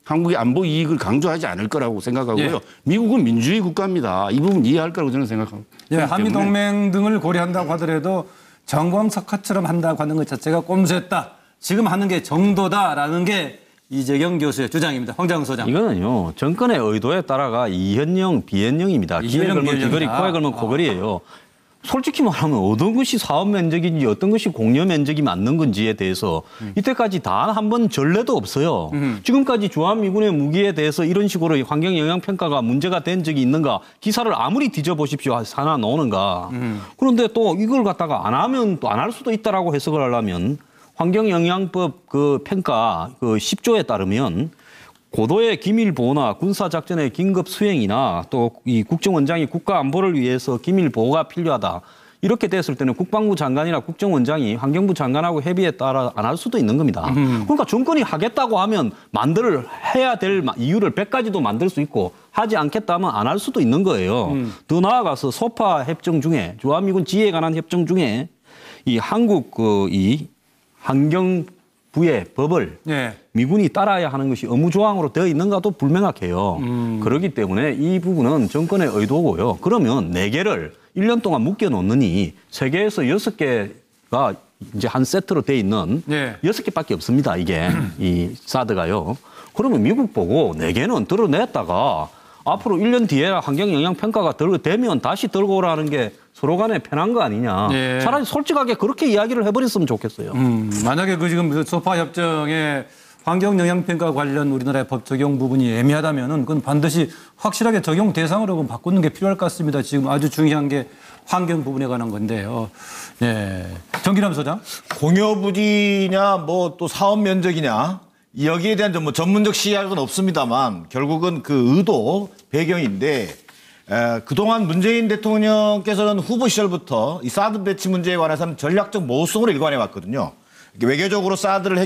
한국의 안보 이익을 강조하지 않을 거라고 생각하고요. 미국은 민주주의 국가입니다. 이 부분 이해할 거라고 저는 생각합니다. 한미동맹 등을 고려한다고 하더라도 정광석화처럼 한다고 하는 것 자체가 꼼수였다. 지금 하는 게 정도다라는 게 이재경 교수의 주장입니다. 황장훈 소장. 이거는요. 정권의 의도에 따라가 이현령, 비현령입니다. 귀에 걸면 귀걸이, 코에 걸면 코걸이에요. 솔직히 말하면 어떤 것이 사업 면적인지 어떤 것이 공여 면적이 맞는 건지에 대해서 이때까지 단 한 번 전례도 없어요. 지금까지 주한미군의 무기에 대해서 이런 식으로 환경 영향 평가가 문제가 된 적이 있는가? 기사를 아무리 뒤져보십시오. 하나 나오는가? 그런데 또 이걸 갖다가 안 하면 또 안 할 수도 있다라고 해석을 하려면 환경영향법 평가 10조에 따르면 고도의 기밀 보호나 군사 작전의 긴급 수행이나 또 이 국정원장이 국가 안보를 위해서 기밀 보호가 필요하다. 이렇게 됐을 때는 국방부 장관이나 국정원장이 환경부 장관하고 협의에 따라 안 할 수도 있는 겁니다. 그러니까 정권이 하겠다고 하면 해야 될 이유를 100가지도 만들 수 있고 하지 않겠다 하면 안 할 수도 있는 거예요. 더 나아가서 소파 협정 중에 주한미군 지휘에 관한 협정 중에 이 한국 이 환경부의 법을 미군이 따라야 하는 것이 의무조항으로 되어 있는가도 불명확해요. 그렇기 때문에 이 부분은 정권의 의도고요. 그러면 4개를 1년 동안 묶여놓느니 세계에서 6개가 이제 한 세트로 돼 있는 6개밖에 없습니다. 이게 이 사드가요. 그러면 미국 보고 4개는 드러냈다가 앞으로 1년 뒤에 환경영향평가가 되면 다시 들고 오라는 게 서로 간에 편한 거 아니냐. 예. 차라리 솔직하게 그렇게 이야기를 해버렸으면 좋겠어요. 만약에 지금 소파 협정에 환경영향평가 관련 우리나라의 법 적용 부분이 애매하다면은 그건 반드시 확실하게 적용 대상으로 바꾸는 게 필요할 것 같습니다. 지금 아주 중요한 게 환경 부분에 관한 건데요. 네. 정기남 소장. 공여 부지냐 뭐 또 사업 면적이냐 여기에 대한 뭐 전문적 시약은 없습니다만 결국은 그 의도 배경인데 그동안 문재인 대통령께서는 후보 시절부터 이 사드 배치 문제에 관해서는 전략적 모호성으로 일관해 왔거든요. 외교적으로 사드를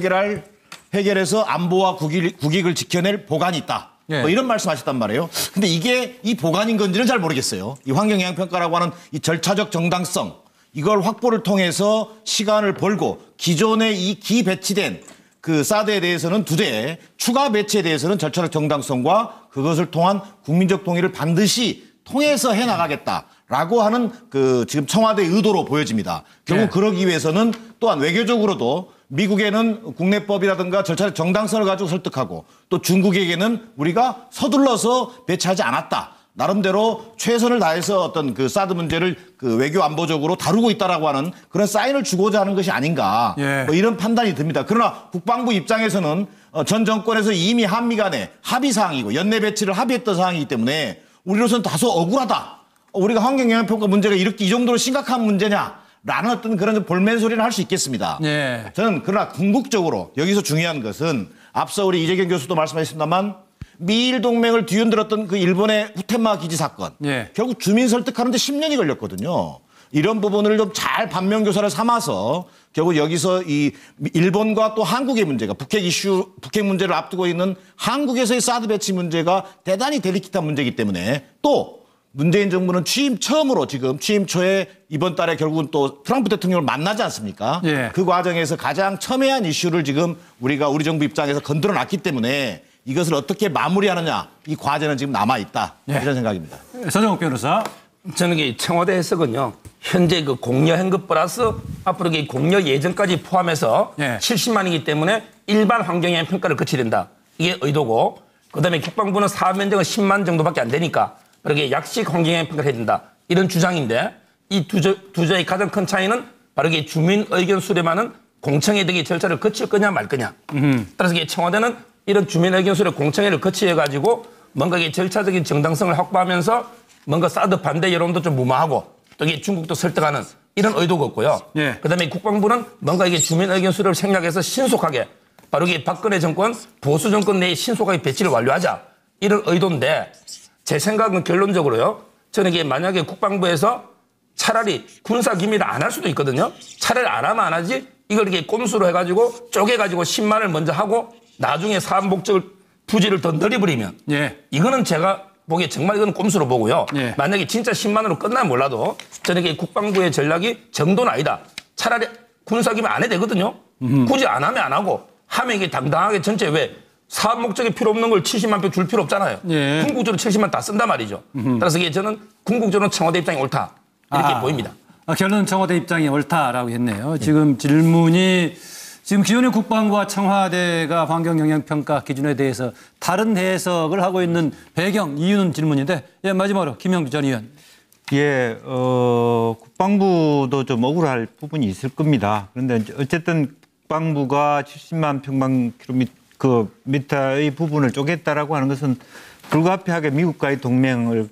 해결해서 안보와 국익을 지켜낼 보관이 있다. 예. 뭐 이런 말씀하셨단 말이에요. 근데 이게 이 보관인 건지는 잘 모르겠어요. 이 환경영향평가라고 하는 이 절차적 정당성 이걸 확보를 통해서 시간을 벌고 기존의 이 기배치된 그 사드에 대해서는 두되 추가 배치에 대해서는 절차적 정당성과 그것을 통한 국민적 동의를 반드시 통해서 해나가겠다라고 하는 그 지금 청와대의 의도로 보여집니다. 결국 그러기 위해서는 또한 외교적으로도 미국에는 국내법이라든가 절차적 정당성을 가지고 설득하고 또 중국에게는 우리가 서둘러서 배치하지 않았다. 나름대로 최선을 다해서 어떤 그 사드 문제를 그 외교 안보적으로 다루고 있다라고 하는 그런 사인을 주고자 하는 것이 아닌가. 뭐 이런 판단이 듭니다. 그러나 국방부 입장에서는 전 정권에서 이미 한미 간의 합의 사항이고 연내 배치를 합의했던 사항이기 때문에 우리로서는 다소 억울하다. 우리가 환경영향평가 문제가 이렇게 이 정도로 심각한 문제냐. 라는 어떤 그런 볼멘 소리를 할 수 있겠습니다. 네. 저는 그러나 궁극적으로 여기서 중요한 것은 앞서 우리 이재경 교수도 말씀하셨습니다만 미일 동맹을 뒤흔들었던 그 일본의 후텐마 기지 사건. 네. 결국 주민 설득하는데 10년이 걸렸거든요. 이런 부분을 좀 잘 반면교사를 삼아서 결국 여기서 이 일본과 또 한국의 문제가 북핵 문제를 앞두고 있는 한국에서의 사드 배치 문제가 대단히 데리키트한 문제이기 때문에 또 문재인 정부는 처음으로 지금 취임 초에 이번 달에 결국은 또 트럼프 대통령을 만나지 않습니까? 예. 그 과정에서 가장 첨예한 이슈를 지금 우리가 우리 정부 입장에서 건드려 놨기 때문에 이것을 어떻게 마무리하느냐 이 과제는 지금 남아있다. 예. 이런 생각입니다. 서정욱 변호사. 저는 이 청와대 해석은요. 현재 그 공여 현금 플러스 앞으로 이 공여 예정까지 포함해서 70만이기 때문에 일반 환경영향 평가를 거쳐야 된다. 이게 의도고 그다음에 국방부는 사업 면적은 10만 정도밖에 안 되니까 그렇게 약식 환경영향 평가를 해야 된다. 이런 주장인데 이 두 조의 가장 큰 차이는 바로 이게 주민 의견 수렴하는 공청회 등의 절차를 거칠 거냐 말 거냐. 따라서 이게 청와대는 이런 주민 의견 수렴 공청회를 거치해 가지고 뭔가 이게 절차적인 정당성을 확보하면서 뭔가 사드 반대 여론도 좀 무마하고 또 이게 중국도 설득하는 이런 의도가 있고요. 그다음에 국방부는 뭔가 이게 주민 의견 수렴을 생략해서 신속하게 바로 이게 박근혜 정권 보수 정권 내에 신속하게 배치를 완료하자 이런 의도인데 제 생각은 결론적으로요. 저는 이게 만약에 국방부에서 차라리 군사 기밀을 안 할 수도 있거든요. 차라리 안 하면 안 하지 이걸 이렇게 꼼수로 해가지고 쪼개가지고 10만을 먼저 하고 나중에 사업 목적을 부지를 더 늘려버리면 이거는 제가 보기에 정말 이건 꼼수로 보고요. 만약에 진짜 10만으로 끝나면 몰라도 저는 이게 국방부의 전략이 정도는 아니다. 차라리 군사 기밀 안 해도 되거든요. 굳이 안 하면 안 하고 하면 이게 당당하게 전체 왜 사업 목적이 필요 없는 걸 70만 표 줄 필요 없잖아요. 궁극적으로 70만 다 쓴단 말이죠. 따라서 이게 저는 궁극적으로 청와대 입장이 옳다. 이렇게 보입니다. 결론은 청와대 입장이 옳다라고 했네요. 지금 질문이 지금 기존의 국방부와 청와대가 환경영향평가 기준에 대해서 다른 해석을 하고 있는 배경, 이유는 질문인데 마지막으로 김영주 전 의원. 국방부도 좀 억울할 부분이 있을 겁니다. 그런데 어쨌든 국방부가 70만 평방킬로미터의 부분을 쪼갰다라고 하는 것은 불가피하게 미국과의 동맹을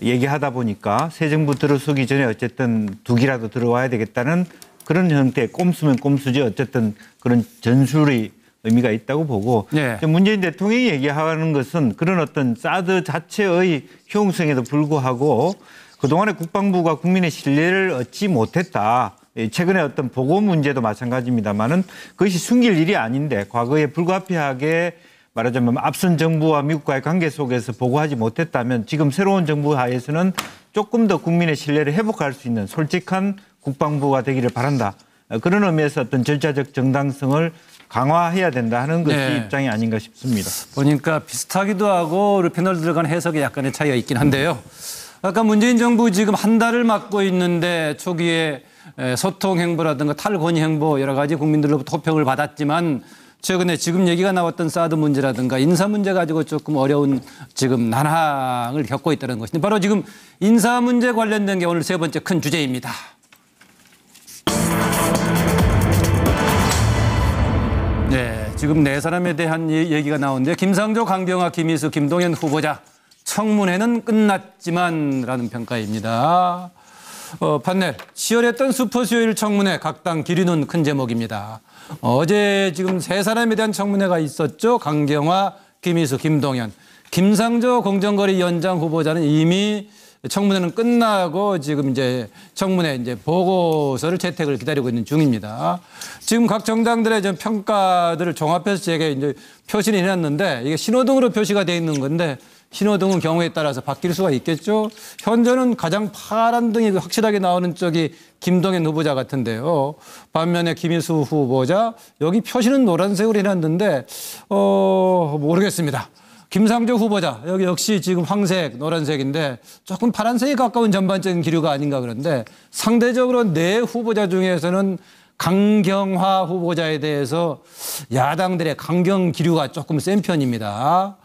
얘기하다 보니까 새 정부 들어서기 전에 어쨌든 두 기라도 들어와야 되겠다는 그런 형태의 꼼수면 꼼수지 어쨌든 그런 전술의 의미가 있다고 보고 문재인 대통령이 얘기하는 것은 그런 어떤 사드 자체의 효용성에도 불구하고 그동안에 국방부가 국민의 신뢰를 얻지 못했다. 최근에 어떤 보고 문제도 마찬가지입니다만은 그것이 숨길 일이 아닌데 과거에 불가피하게 말하자면 앞선 정부와 미국과의 관계 속에서 보고하지 못했다면 지금 새로운 정부 하에서는 조금 더 국민의 신뢰를 회복할 수 있는 솔직한 국방부가 되기를 바란다. 그런 의미에서 어떤 절차적 정당성을 강화해야 된다 하는 것이 입장이 아닌가 싶습니다. 보니까 비슷하기도 하고 우리 패널들 간 해석에 약간의 차이가 있긴 한데요. 아까 문재인 정부 지금 한 달을 맡고 있는데 초기에 소통 행보라든가 탈권위 행보 여러 가지 국민들로부터 호평을 받았지만 최근에 지금 얘기가 나왔던 사드 문제라든가 인사 문제 가지고 조금 어려운 지금 난항을 겪고 있다는 것인데 바로 지금 인사 문제 관련된 게 오늘 세 번째 큰 주제입니다. 네, 지금 네 사람에 대한 얘기가 나오는데 김상조, 강경화, 김희수, 김동연 후보자 청문회는 끝났지만 라는 평가입니다. 판넬, 치열했던 슈퍼수요일 청문회 각 당 기류는 큰 제목입니다. 어제 지금 세 사람에 대한 청문회가 있었죠. 강경화, 김희수, 김동연. 김상조 공정거래위원장 후보자는 이미 청문회는 끝나고 지금 이제 청문회 이제 보고서를 채택을 기다리고 있는 중입니다. 지금 각 정당들의 좀 평가들을 종합해서 제가 이제 표시를 해놨는데 이게 신호등으로 표시가 되어 있는 건데 신호등은 경우에 따라서 바뀔 수가 있겠죠. 현재는 가장 파란 등이 확실하게 나오는 쪽이 김동연 후보자 같은데요. 반면에 김희수 후보자 여기 표시는 노란색으로 해놨는데 모르겠습니다. 김상조 후보자 여기 역시 지금 황색, 노란색인데 조금 파란색에 가까운 전반적인 기류가 아닌가 그런데 상대적으로 네 후보자 중에서는 강경화 후보자에 대해서 야당들의 강경 기류가 조금 센 편입니다.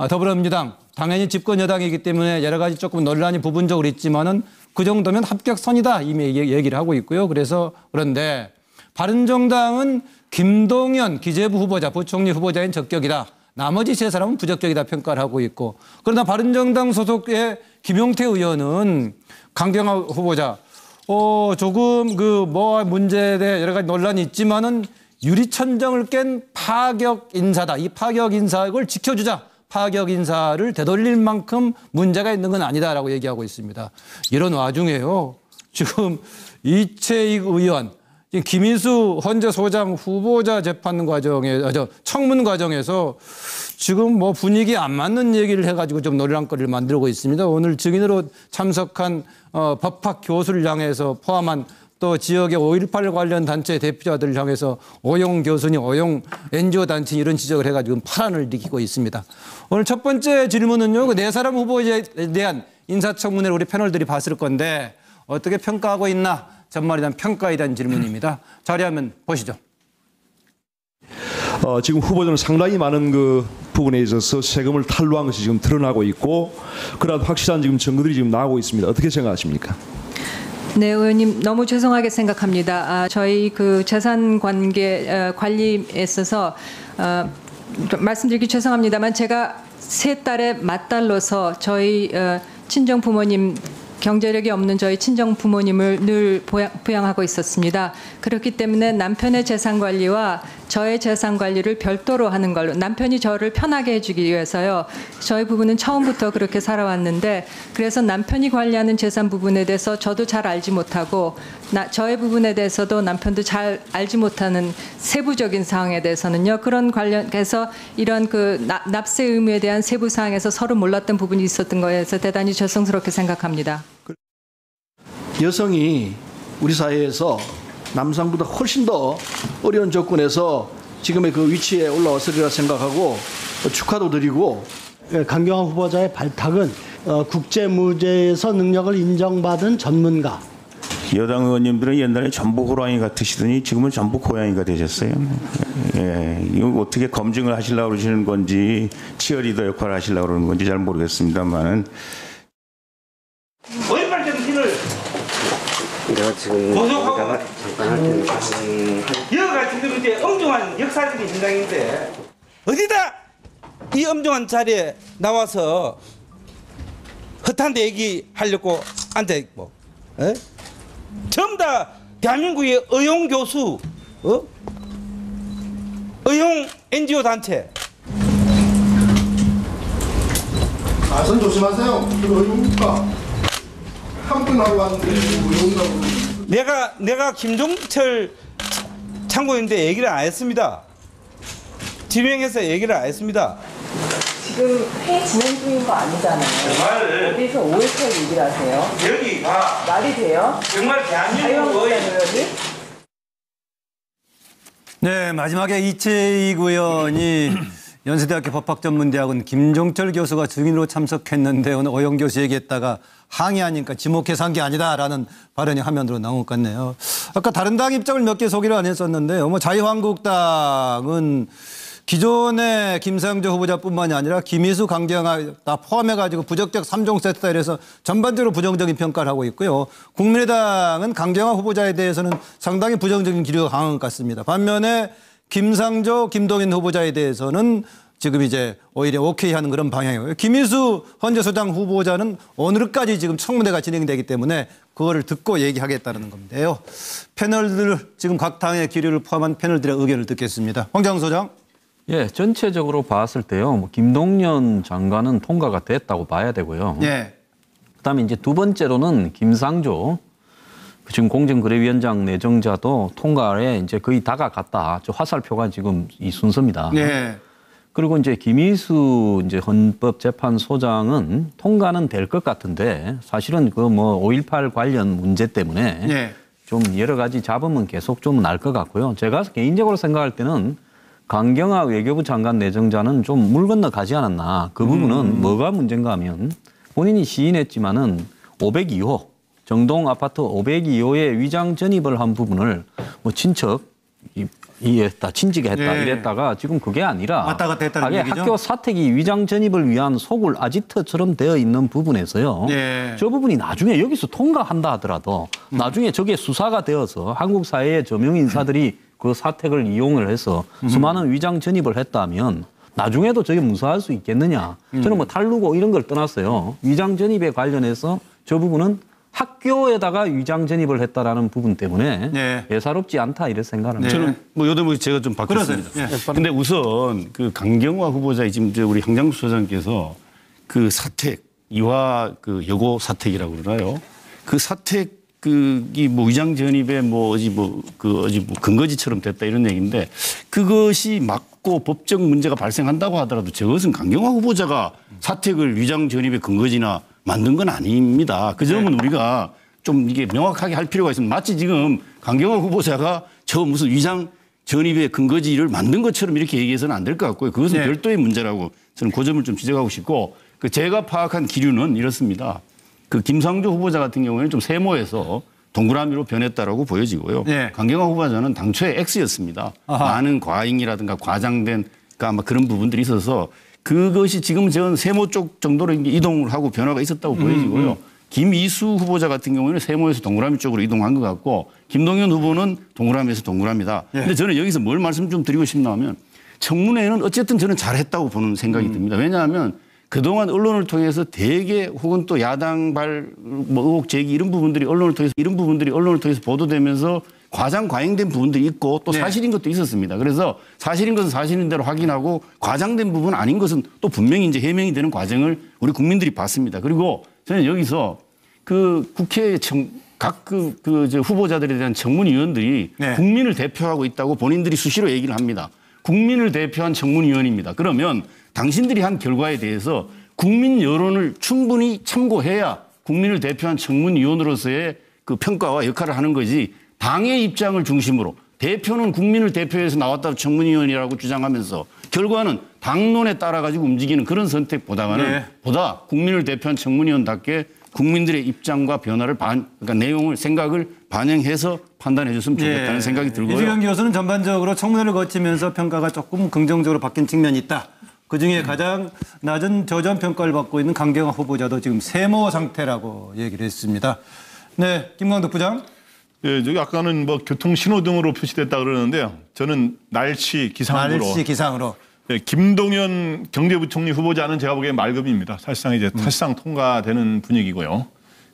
더불어민주당 당연히 집권 여당이기 때문에 여러 가지 조금 논란이 부분적으로 있지만은 그 정도면 합격선이다 이미 얘기를 하고 있고요. 그래서 그런데 바른정당은 김동연 기재부 후보자, 부총리 후보자인 적격이다. 나머지 세 사람은 부적격이다 평가를 하고 있고 그러나 바른정당 소속의 김용태 의원은 강경화 후보자 조금 그 뭐 문제에 대해 여러 가지 논란이 있지만은 유리천정을 깬 파격 인사다. 이 파격 인사를 지켜주자. 파격 인사를 되돌릴 만큼 문제가 있는 건 아니다라고 얘기하고 있습니다. 이런 와중에요. 지금 이채익 의원, 김희수 헌재 소장 후보자 재판 청문 과정에서 지금 뭐 분위기 안 맞는 얘기를 해가지고 좀 논란거리를 만들고 있습니다. 오늘 증인으로 참석한 법학 교수를 향해서 포함한 또 지역의 5.18 관련 단체 대표자들을 향해서 오용 교수니 오용 NGO 단체 이런 지적을 해가지고 파란을 일으키고 있습니다. 오늘 첫 번째 질문은요. 그 네 사람 후보자에 대한 인사청문회를 우리 패널들이 봤을 건데 어떻게 평가하고 있나 전말에 대한 평가에 대한 질문입니다. 자리하면 보시죠. 지금 후보자는 상당히 많은 그 부분에 있어서 세금을 탈루한 것이 지금 드러나고 있고 그런 확실한 지금 증거들이 지금 나오고 있습니다. 어떻게 생각하십니까? 네, 의원님 너무 죄송하게 생각합니다. 저희 그 재산 관계 관리에 있어서 말씀드리기 죄송합니다만 제가 세 딸의 맏딸로서 저희 친정 부모님 경제력이 없는 저희 친정 부모님을 늘 부양하고 있었습니다. 그렇기 때문에 남편의 재산 관리와 저의 재산 관리를 별도로 하는 걸로 남편이 저를 편하게 해주기 위해서요. 저희 부부는 처음부터 그렇게 살아왔는데 그래서 남편이 관리하는 재산 부분에 대해서 저도 잘 알지 못하고 저의 부분에 대해서도 남편도 잘 알지 못하는 세부적인 사항에 대해서는요. 그런 관련해서 이런 그 납세 의무에 대한 세부 사항에서 서로 몰랐던 부분이 있었던 거에서 대단히 죄송스럽게 생각합니다. 여성이 우리 사회에서 남성보다 훨씬 더 어려운 조건에서 지금의 그 위치에 올라왔으리라 생각하고 축하도 드리고 강경화 후보자의 발탁은 국제무대에서 능력을 인정받은 전문가. 여당 의원님들은 옛날에 전북 호랑이 같으시더니 지금은 전북 고양이가 되셨어요. 예, 이거 어떻게 검증을 하시려고 그러시는 건지 치어리더 역할을 하시려고 그러는 건지 잘 모르겠습니다만은 5.18 정신을 내가 지금 고속하고 잠깐 할 텐데 이와 같은 이제 엄중한 역사적인 현장인데 어디다 이 엄중한 자리에 나와서 허탄 데 얘기하려고 앉아있고 전부 다 대한민국의 의용 교수 의용 NGO 단체 손 조심하세요. 그거 의용국가 한 분 하고 왔는데 의용이라고. 내가 김종철 참고인데 얘기를 안 했습니다. 지명해서 얘기를 안 했습니다. 지금 회의 진행 중인 거 아니잖아요. 정말 어디서 5.18 얘기를 하세요? 여기가 말이 돼요? 정말 대한민국의 네, 마지막에 이채익 의원이 연세대학교 법학전문대학원 김종철 교수가 증인으로 참석했는데 오늘 오영 교수 얘기했다가 항의하니까 지목해서 한 게 아니다라는 발언이 화면으로 나온 것 같네요. 아까 다른 당 입장을 몇 개 소개를 안 했었는데요. 뭐 자유한국당은 기존의 김상조 후보자뿐만이 아니라 김희수, 강경화 다 포함해가지고 부적격 3종 세트다 이래서 전반적으로 부정적인 평가를 하고 있고요. 국민의당은 강경화 후보자에 대해서는 상당히 부정적인 기류가 강한 것 같습니다. 반면에 김상조, 김동연 후보자에 대해서는 지금 이제 오히려 오케이 하는 그런 방향이고요. 김희수 헌재소장 후보자는 오늘까지 지금 청문회가 진행되기 때문에 그거를 듣고 얘기하겠다는 건데요. 패널들 지금 각 당의 기류를 포함한 패널들의 의견을 듣겠습니다. 황장훈 소장. 예, 전체적으로 봤을 때요. 뭐 김동연 장관은 통과가 됐다고 봐야 되고요. 예. 그다음에 이제 두 번째로는 김상조 지금 공정거래위원장 내정자도 통과에 이제 거의 다가갔다. 저 화살표가 지금 이 순서입니다. 네. 그리고 이제 김희수 이제 헌법재판소장은 통과는 될 것 같은데 사실은 그 뭐 5.18 관련 문제 때문에 네. 좀 여러 가지 잡음은 계속 좀 날 것 같고요. 제가 개인적으로 생각할 때는 강경화 외교부 장관 내정자는 좀 물 건너 가지 않았나. 그 부분은 뭐가 문제인가 하면 본인이 시인했지만은 502호 정동 아파트 502호에 위장 전입을 한 부분을 뭐 친직했다 네. 이랬다가 지금 그게 아니라 왔다 갔다 했다는 얘기죠? 학교 사택이 위장 전입을 위한 소굴 아지트처럼 되어 있는 부분에서요. 네. 저 부분이 나중에 여기서 통과한다 하더라도 나중에 저게 수사가 되어서 한국 사회의 저명 인사들이 그 사택을 이용을 해서 수많은 위장 전입을 했다면 나중에도 저게 무사할 수 있겠느냐. 저는 뭐 탈루고 이런 걸 떠났어요. 위장 전입에 관련해서 저 부분은 학교에다가 위장 전입을 했다라는 부분 때문에 네. 예사롭지 않다 이렇게 생각합니다. 저는 뭐 요대로 제가 좀 바꿨습니다. 그런데 우선 그 강경화 후보자 지금 우리 황장수 소장께서 그 사택 이화 그 여고 사택이라고 그러나요? 그 사택 그이 뭐 위장 전입에 어지 근거지처럼 됐다 이런 얘기인데 그것이 맞고 법적 문제가 발생한다고 하더라도 저것은 강경화 후보자가 사택을 위장 전입의 근거지나 만든 건 아닙니다. 그 점은 우리가 좀 이게 명확하게 할 필요가 있습니다. 마치 지금 강경화 후보자가 저 무슨 위장 전입의 근거지를 만든 것처럼 이렇게 얘기해서는 안 될 것 같고요. 그것은 네. 별도의 문제라고 저는 그 점을 좀 지적하고 싶고 그 제가 파악한 기류는 이렇습니다. 그 김상조 후보자 같은 경우에는 좀 세모에서 동그라미로 변했다라고 보여지고요. 네. 강경화 후보자는 당초에 X였습니다. 아하. 많은 과잉이라든가 과장된 아마 그런 부분들이 있어서 그것이 지금 저는 세모 쪽 정도로 이동을 하고 변화가 있었다고 보여지고요. 김이수 후보자 같은 경우에는 세모에서 동그라미 쪽으로 이동한 것 같고 김동연 후보는 동그라미에서 동그라미다. 그런데 저는 여기서 뭘 말씀 좀 드리고 싶나 하면 청문회는 어쨌든 저는 잘했다고 보는 생각이 듭니다. 왜냐하면 그동안 언론을 통해서 대개 혹은 또 야당발 의혹 제기 이런 부분들이 언론을 통해서 보도되면서 과장 과잉된 부분들이 있고 또 사실인 것도 있었습니다. 그래서 사실인 것은 사실인 대로 확인하고 과장된 부분 아닌 것은 또 분명히 이제 해명이 되는 과정을 우리 국민들이 봤습니다. 그리고 저는 여기서 그 국회 각 후보자들에 대한 청문위원들이 국민을 대표하고 있다고 본인들이 수시로 얘기를 합니다. 국민을 대표한 청문위원입니다. 그러면 당신들이 한 결과에 대해서 국민 여론을 충분히 참고해야 국민을 대표한 청문위원으로서의 그 평가와 역할을 하는 거지 당의 입장을 중심으로 대표는 국민을 대표해서 나왔다 청문위원이라고 주장하면서 결과는 당론에 따라 가지고 움직이는 그런 선택보다는 보다 국민을 대표한 청문위원답게 국민들의 입장과 변화를 그러니까 내용을 생각을 반영해서 판단해 줬으면 좋겠다는 생각이 들고요. 이주경 교수는 전반적으로 청문회를 거치면서 평가가 조금 긍정적으로 바뀐 측면이 있다. 그중에 가장 낮은 저전 평가를 받고 있는 강경화 후보자도 지금 세모 상태라고 얘기를 했습니다. 네, 김광덕 부장. 예, 저기 아까는 뭐 교통 신호등으로 표시됐다 그러는데요. 저는 날씨 기상으로. 네, 김동연 경제부총리 후보자는 제가 보기엔 말금입니다. 사실상 이제 사실상 통과되는 분위기고요.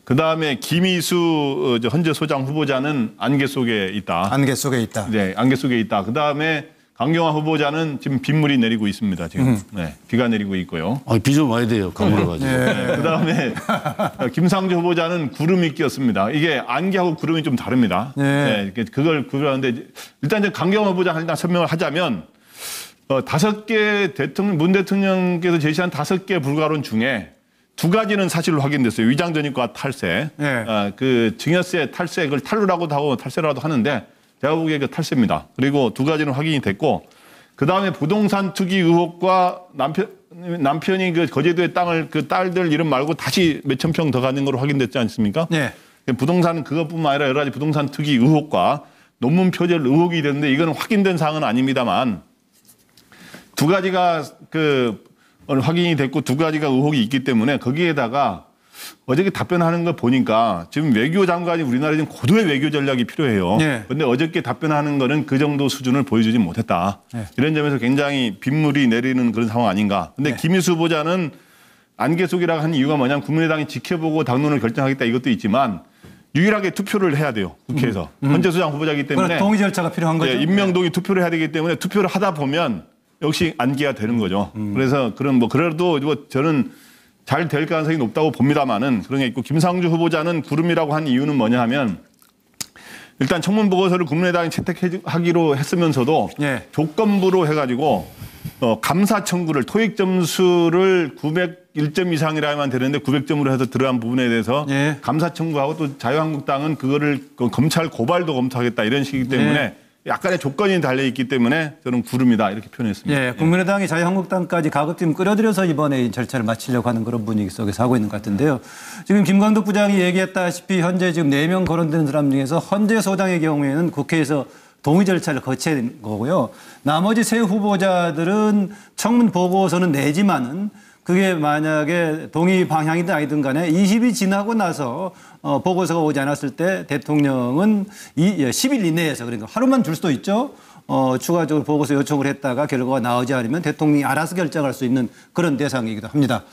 그 다음에 김희수 헌재소장 후보자는 안개 속에 있다. 안개 속에 있다. 네, 안개 속에 있다. 그 다음에 강경화 후보자는 지금 빗물이 내리고 있습니다. 지금 네, 비가 내리고 있고요. 비 좀 와야 돼요. 가물어가지고. 네, 그 다음에 김상조 후보자는 구름이 끼었습니다. 이게 안개하고 구름이 좀 다릅니다. 네, 그걸 구별하는데 일단 이제 강경화 후보자 일단 설명을 하자면 5개 문 대통령께서 제시한 5개 불가론 중에 2가지는 사실로 확인됐어요. 위장 전입과 탈세. 그 증여세 탈세 그걸 탈루라고도 하고 탈세라고도 하는데 제가 보기에 그 탈세입니다. 그리고 2가지는 확인이 됐고 그다음에 부동산 투기 의혹과 남편이 그 거제도의 땅을 그 딸들 이름 말고 다시 몇천 평 더 갖는 걸로 확인됐지 않습니까? 네. 부동산은 그것뿐만 아니라 여러 가지 부동산 투기 의혹과 논문 표절 의혹이 됐는데 이거는 확인된 사항은 아닙니다만 두 가지가 확인이 됐고 두 가지가 의혹이 있기 때문에 거기에다가 어저께 답변하는 거 보니까 지금 외교장관이 우리나라에 지금 고도의 외교 전략이 필요해요. 그런데 어저께 답변하는 거는 그 정도 수준을 보여주지 못했다. 이런 점에서 굉장히 빗물이 내리는 그런 상황 아닌가. 그런데 김희수 후보자는 안개 속이라고 한 이유가 뭐냐면 국민의당이 지켜보고 당론을 결정하겠다 이것도 있지만 유일하게 투표를 해야 돼요. 국회에서. 헌재 소장 후보자이기 때문에. 동의 절차가 필요한 거죠. 임명 동의 투표를 해야 되기 때문에 투표를 하다 보면 역시 안개가 되는 거죠. 그래서 그래도 저는 잘 될 가능성이 높다고 봅니다만은 그런 게 있고 김상조 후보자는 구름이라고 한 이유는 뭐냐 하면 일단 청문 보고서를 국민의당이 채택하기로 했으면서도 조건부로 해가지고 감사 청구를 토익 점수를 901점 이상이라야만 되는데 900점으로 해서 들어간 부분에 대해서 감사 청구하고 또 자유한국당은 그거를 검찰 고발도 검토하겠다 이런 식이기 때문에 약간의 조건이 달려있기 때문에 저는 구름이다 이렇게 표현했습니다. 국민의당이 자유한국당까지 가급적 끌어들여서 이번에 이 절차를 마치려고 하는 그런 분위기 속에서 하고 있는 것 같은데요. 지금 김광덕 부장이 얘기했다시피 현재 지금 4명 거론되는 사람 중에서 헌재 소장의 경우에는 국회에서 동의 절차를 거쳐야 되는 거고요. 나머지 세 후보자들은 청문 보고서는 내지만은 그게 만약에 동의 방향이든 아니든 간에 20이 지나고 나서 보고서가 오지 않았을 때 대통령은 10일 이내에서 그러니까 하루만 줄 수도 있죠. 추가적으로 보고서 요청을 했다가 결과가 나오지 않으면 대통령이 알아서 결정할 수 있는 그런 대상이기도 합니다.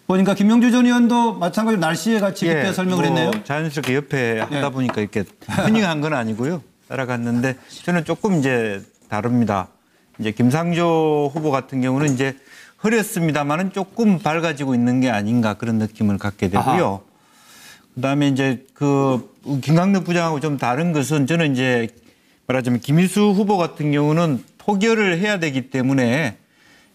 보니까 김명주 전 의원도 마찬가지로 날씨에 같이 그때 설명을 했네요. 자연스럽게 옆에 하다 보니까 이렇게 휴닝한 건 아니고요. 따라갔는데 저는 조금 이제 다릅니다. 이제 김상조 후보 같은 경우는 이제 흐렸습니다만은 조금 밝아지고 있는 게 아닌가 그런 느낌을 갖게 되고요. 그다음에 이제 김광덕 부장하고 좀 다른 것은 저는 이제 말하자면 김희수 후보 같은 경우는 포결을 해야 되기 때문에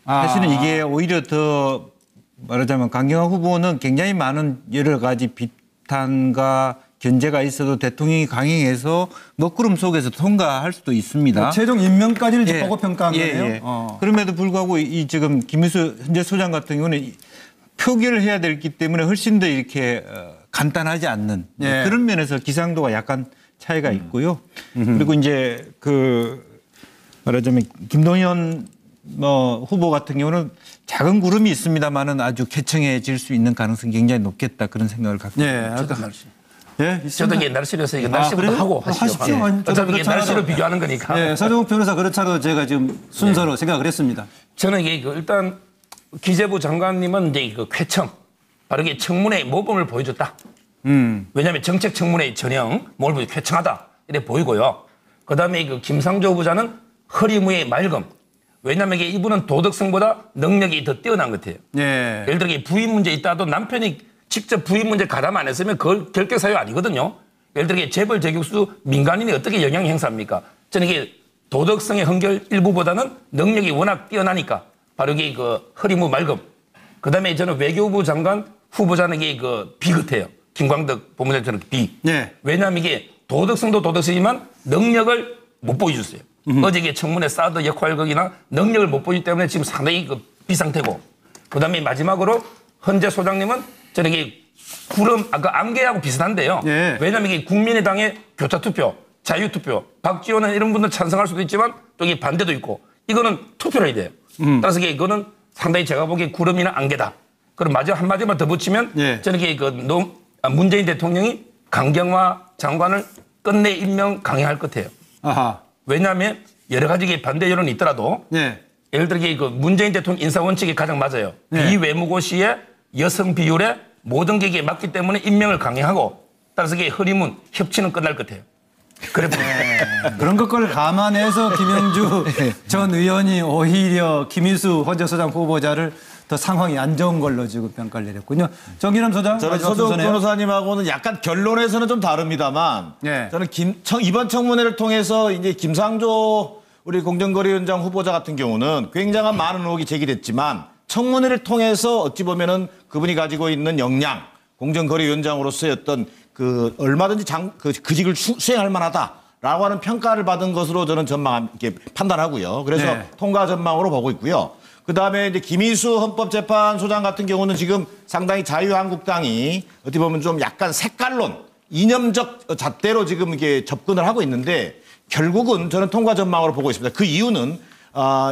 사실은 이게 오히려 더 말하자면 강경화 후보는 굉장히 많은 여러 가지 비탄과 견제가 있어도 대통령이 강행해서 먹구름 속에서 통과할 수도 있습니다. 최종 임명까지를 보고 평가한 거네요. 그럼에도 불구하고 이 지금 김희수 현재 소장 같은 경우는 표결을 해야 되기 때문에 훨씬 더 이렇게 간단하지 않는 그런 면에서 기상도가 약간 차이가 있고요. 그리고 이제 말하자면 김동연 후보 같은 경우는 작은 구름이 있습니다만은 아주 쾌청해질 수 있는 가능성이 굉장히 높겠다 그런 생각을 갖고 있습니다. 저도 이게 날씨로서 이거 날씨부터 하고 하십시오. 어차피 이게 날씨로 비교하는 거니까. 서정욱 변호사 그렇다고 제가 지금 순서로 생각을 했습니다. 저는 이게 일단 기재부 장관님은 이제 쾌청, 바로 이게 청문회의 모범을 보여줬다. 왜냐하면 정책 청문회의 전형, 모범을 쾌청하다 이래 보이고요. 그다음에 김상조 부자는 허리무의 맑음. 왜냐하면 이분은 도덕성보다 능력이 더 뛰어난 것 같아요. 예를 들어 부인 문제 있다도 남편이 직접 부인 문제 가담 안 했으면 그걸 결격 사유 아니거든요. 예를 들어 재벌 재격수 민간인이 어떻게 영향 행사합니까? 저는 이게 도덕성의 한결 일부보다는 능력이 워낙 뛰어나니까 바로 이게 허리무 맑음. 그다음에 저는 외교부 장관 후보자는 이게 비긋해요. 김광덕 본부장처럼 비. 왜냐하면 이게 도덕성도 도덕성이지만 능력을 못 보여줬어요. 어제 이게 청문회 사드 역할극이나 능력을 못 보여주기 때문에 지금 상당히 비상태고. 그다음에 마지막으로 헌재 소장님은 저는 이게 구름, 안개하고 비슷한데요. 왜냐하면 이게 국민의당의 교차투표, 자유투표, 박지원은 이런 분들 찬성할 수도 있지만 또 이게 반대도 있고 이거는 투표를 해야 돼요. 따라서 이거는 상당히 제가 보기에 구름이나 안개다. 그럼 마지막 한마디만 더 붙이면 저는 이게 문재인 대통령이 강경화 장관을 끝내 임명 강행할 것 같아요. 왜냐하면 여러 가지 반대 여론이 있더라도 예를 들어 이게 문재인 대통령 인사 원칙이 가장 맞아요. 비외무고시에 여성 비율에 모든 게 맞기 때문에 임명을 강행하고 따라서 이게 흐리문 협치는 끝날 것 같아요. 그래 그런 것을 감안해서 김영주 전 의원이 오히려 김희수 헌재소장 후보자를 더 상황이 안 좋은 걸로 지금 평가를 내렸군요. 정기남 소장. 저는 서정욱 변호사님하고는 약간 결론에서는 좀 다릅니다만 저는 이번 청문회를 통해서 이제 김상조 우리 공정거래위원장 후보자 같은 경우는 굉장한 많은 의혹이 제기됐지만 청문회를 통해서 어찌 보면은 그분이 가지고 있는 역량, 공정거래위원장으로서의 어떤 얼마든지 그 직을 수행할 만하다. 라고 하는 평가를 받은 것으로 저는 이렇게 판단하고요. 그래서 네. 통과 전망으로 보고 있고요. 그다음에 이제 김희수 헌법재판소장 같은 경우는 지금 상당히 자유한국당이 어떻게 보면 좀 약간 색깔론, 이념적 잣대로 지금 이게 접근을 하고 있는데 결국은 저는 통과 전망으로 보고 있습니다. 그 이유는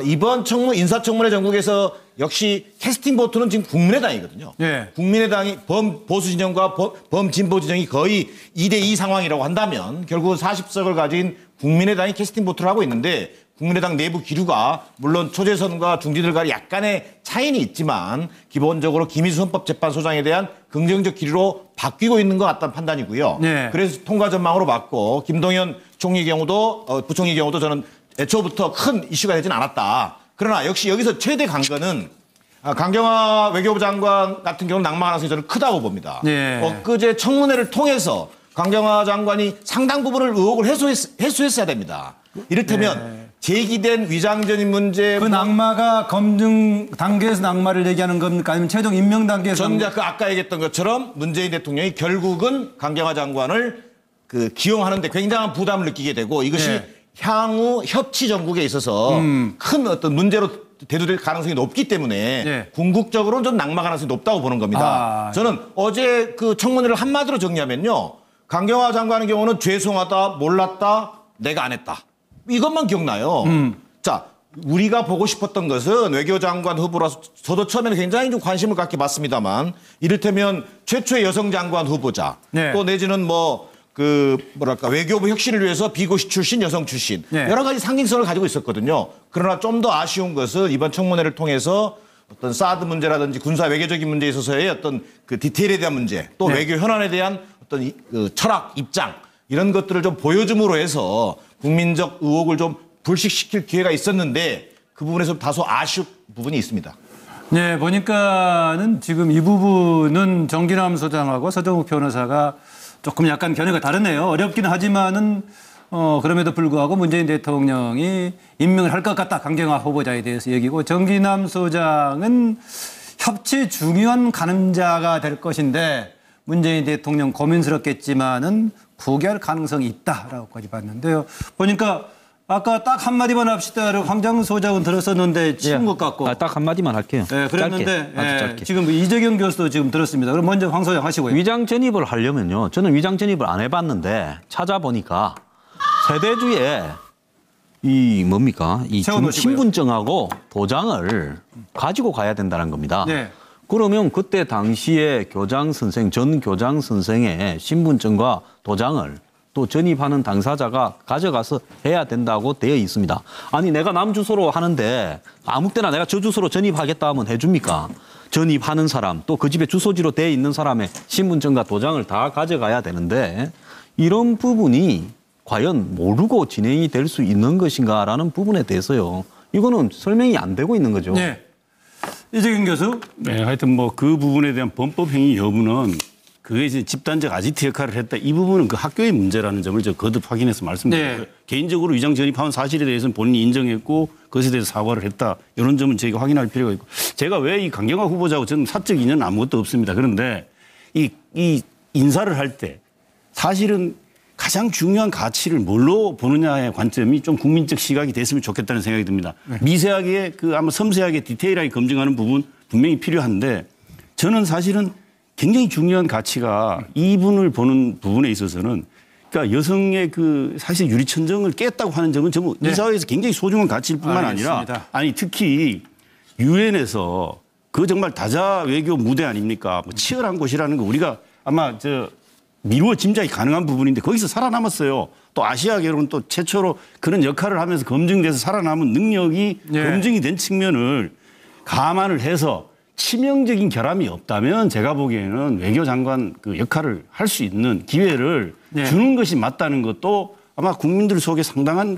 이번 인사청문회 전국에서 역시 캐스팅 보트는 지금 국민의당이거든요. 예. 국민의당이 범보수 진영과 범진보 진영이 거의 2대2 상황이라고 한다면 결국은 40석을 가진 국민의당이 캐스팅 보트를 하고 있는데 국민의당 내부 기류가 물론 초재선과 중진들 간에 약간의 차이는 있지만 기본적으로 김희수 헌법재판소장에 대한 긍정적 기류로 바뀌고 있는 것 같다는 판단이고요. 네. 그래서 통과 전망으로 봤고 김동연 총리 경우도 부총리 경우도 저는 애초부터 큰 이슈가 되지는 않았다. 그러나 역시 여기서 최대 관건은 강경화 외교부 장관 같은 경우는 낭만 가능성이 저는 크다고 봅니다. 네. 엊그제 청문회를 통해서 강경화 장관이 상당 부분을 의혹을 해소했어야 됩니다. 이를테면 제기된 위장전입 문제. 그 낙마가 검증 단계에서 낙마를 얘기하는 겁니까? 아니면 최종 임명 단계에서? 저는 아까 얘기했던 것처럼 문재인 대통령이 결국은 강경화 장관을 기용하는데 굉장한 부담을 느끼게 되고 이것이 향후 협치 전국에 있어서 큰 어떤 문제로 대두될 가능성이 높기 때문에 궁극적으로는 좀 낙마 가능성이 높다고 보는 겁니다. 저는 어제 그 청문회를 한마디로 정리하면요. 강경화 장관의 경우는 죄송하다, 몰랐다, 내가 안 했다. 이것만 기억나요. 자, 우리가 보고 싶었던 것은 외교장관 후보라서 저도 처음에는 굉장히 좀 관심을 갖게 봤습니다만 이를테면 최초의 여성 장관 후보자 또 내지는 외교부 혁신을 위해서 비고시 출신, 여성 출신 여러 가지 상징성을 가지고 있었거든요. 그러나 좀 더 아쉬운 것은 이번 청문회를 통해서 어떤 사드 문제라든지 군사 외교적인 문제에 있어서의 어떤 그 디테일에 대한 문제 또 외교 현안에 대한 어떤 철학, 입장 이런 것들을 좀 보여줌으로 해서 국민적 의혹을 좀 불식시킬 기회가 있었는데 그 부분에서 다소 아쉬운 부분이 있습니다. 네, 보니까는 지금 이 부분은 정기남 소장하고 서정욱 변호사가 조금 약간 견해가 다르네요. 어렵긴 하지만은 그럼에도 불구하고 문재인 대통령이 임명을 할 것 같다. 강경화 후보자에 대해서 얘기고 정기남 소장은 협치 중요한 가늠자가 될 것인데 문재인 대통령 고민스럽겠지만은 포기할 가능성이 있다라고까지 봤는데요. 보니까 아까 딱 한마디만 합시다. 황장 소장은 들었었는데 치운 것 같고. 딱 한마디만 할게요. 네, 그랬는데 짧게, 짧게. 지금 이재경 교수도 지금 들었습니다. 그럼 먼저 황 소장 하시고요. 위장 전입을 하려면요. 저는 위장 전입을 안 해봤는데 찾아보니까 세대주에 이 신분증하고 도장을 가지고 가야 된다는 겁니다. 네. 그러면 그때 당시에 전 교장 선생의 신분증과 도장을 또 전입하는 당사자가 가져가서 해야 된다고 되어 있습니다. 아니 내가 남 주소로 하는데 아무 때나 내가 저 주소로 전입하겠다 하면 해줍니까? 전입하는 사람 또 그 집에 주소지로 되어 있는 사람의 신분증과 도장을 다 가져가야 되는데 이런 부분이 과연 모르고 진행이 될 수 있는 것인가라는 부분에 대해서요. 이거는 설명이 안 되고 있는 거죠. 네. 이재경 교수. 네, 하여튼 그 부분에 대한 범법 행위 여부는 그게 이제 집단적 아지트 역할을 했다. 이 부분은 그 학교의 문제라는 점을 저 거듭 확인해서 말씀드립니다. 개인적으로 위장 전입한 사실에 대해서는 본인이 인정했고 그것에 대해서 사과를 했다. 이런 점은 저희가 확인할 필요가 있고 제가 왜 이 강경화 후보자하고 저는 사적 인연은 아무것도 없습니다. 그런데 이 인사를 할 때 사실은 가장 중요한 가치를 뭘로 보느냐의 관점이 좀 국민적 시각이 됐으면 좋겠다는 생각이 듭니다. 미세하게 아마 섬세하게 디테일하게 검증하는 부분 분명히 필요한데 저는 사실은 굉장히 중요한 가치가 이분을 보는 부분에 있어서는 그러니까 여성의 사실 유리천정을 깼다고 하는 점은 전부 이 사회에서 굉장히 소중한 가치일 뿐만 아니라 특히 유엔에서 정말 다자 외교 무대 아닙니까? 치열한 곳이라는 거 우리가 아마 미루어 짐작이 가능한 부분인데 거기서 살아남았어요. 또 아시아계로는 또 최초로 그런 역할을 하면서 검증돼서 살아남은 능력이 검증이 된 측면을 감안을 해서 치명적인 결함이 없다면 제가 보기에는 외교장관 역할을 할 수 있는 기회를 주는 것이 맞다는 것도 아마 국민들 속에 상당한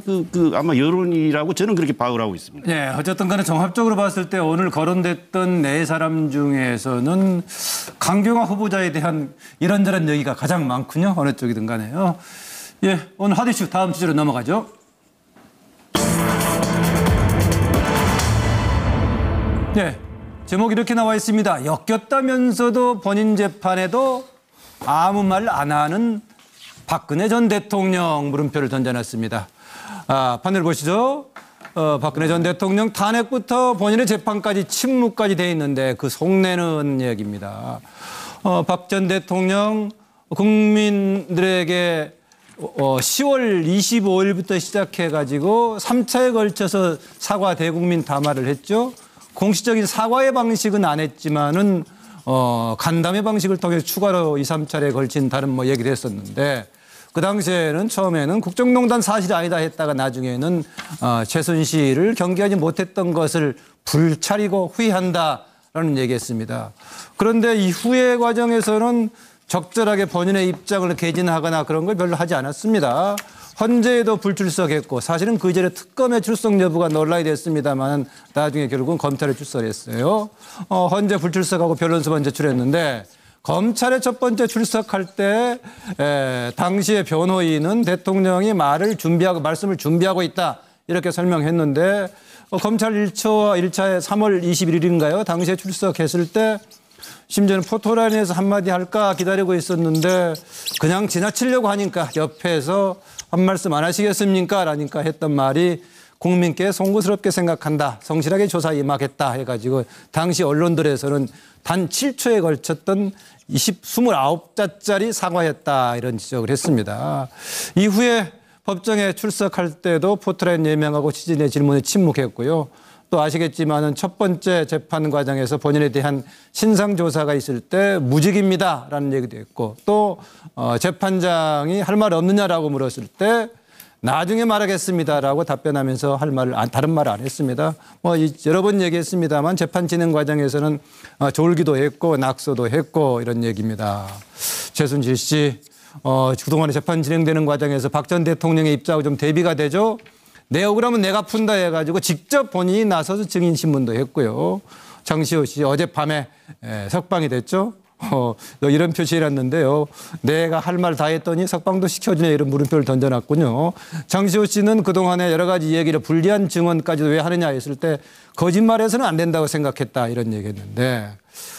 아마 여론이라고 저는 그렇게 파악을 하고 있습니다. 네, 어쨌든 간에 종합적으로 봤을 때 오늘 거론됐던 네 사람 중에서는 강경화 후보자에 대한 이런저런 얘기가 가장 많군요. 어느 쪽이든 간에요. 예, 오늘 핫 이슈 다음 주제로 넘어가죠. 네, 제목이 이렇게 나와 있습니다. 엮였다면서도 본인 재판에도 아무 말 안 하는 박근혜 전 대통령 물음표를 던져놨습니다. 판을 보시죠. 박근혜 전 대통령 탄핵부터 본인의 재판까지 침묵까지 돼 있는데 그 속내는 얘기입니다. 박 전 대통령 국민들에게 10월 25일부터 시작해가지고 3차에 걸쳐서 사과 대국민 담화를 했죠. 공식적인 사과의 방식은 안 했지만은 간담회 방식을 통해서 추가로 2, 3차례에 걸친 다른 얘기를 했었는데 그 당시에는 처음에는 국정농단 사실이 아니다 했다가 나중에는 최순실을 경계하지 못했던 것을 불차리고 후회한다라는 얘기했습니다. 그런데 이후의 과정에서는 적절하게 본인의 입장을 개진하거나 그런 걸 별로 하지 않았습니다. 헌재에도 불출석했고 사실은 그 이전에 특검의 출석 여부가 논란이 됐습니다만 나중에 결국은 검찰에 출석했어요. 헌재 불출석하고 변론서만 제출했는데 검찰에 첫 번째 출석할 때 당시의 변호인은 대통령이 말씀을 준비하고 있다 이렇게 설명했는데 검찰 1차에 3월 21일인가요? 당시에 출석했을 때 심지어는 포토라인에서 한마디 할까 기다리고 있었는데 그냥 지나치려고 하니까 옆에서 한 말씀 안 하시겠습니까? 라니까 했던 말이 국민께 송구스럽게 생각한다. 성실하게 조사에 임하겠다 해가지고 당시 언론들에서는 단 7초에 걸쳤던 29자짜리 사과였다 이런 지적을 했습니다. 이후에 법정에 출석할 때도 포토라인 예명하고 취재진의 질문에 침묵했고요. 또 아시겠지만은 첫 번째 재판 과정에서 본인에 대한 신상조사가 있을 때 무직입니다라는 얘기도 했고 또 재판장이 할 말 없느냐라고 물었을 때 나중에 말하겠습니다라고 답변하면서 다른 말을 안 했습니다. 여러 번 얘기했습니다만 재판 진행 과정에서는 졸기도 했고 낙서도 했고 이런 얘기입니다. 최순실 씨 그동안에 재판 진행되는 과정에서 박 전 대통령의 입장하고 좀 대비가 되죠. 내 억울하면 내가 푼다 해가지고 직접 본인이 나서서 증인 신문도 했고요. 장시호 씨 어젯밤에 석방이 됐죠. 이런 표시해놨는데요. 내가 할 말 다 했더니 석방도 시켜주네 이런 물음표를 던져놨군요. 장시호 씨는 그동안에 여러 가지 얘기를 불리한 증언까지도 왜 하느냐 했을 때 거짓말해서는 안 된다고 생각했다 이런 얘기했는데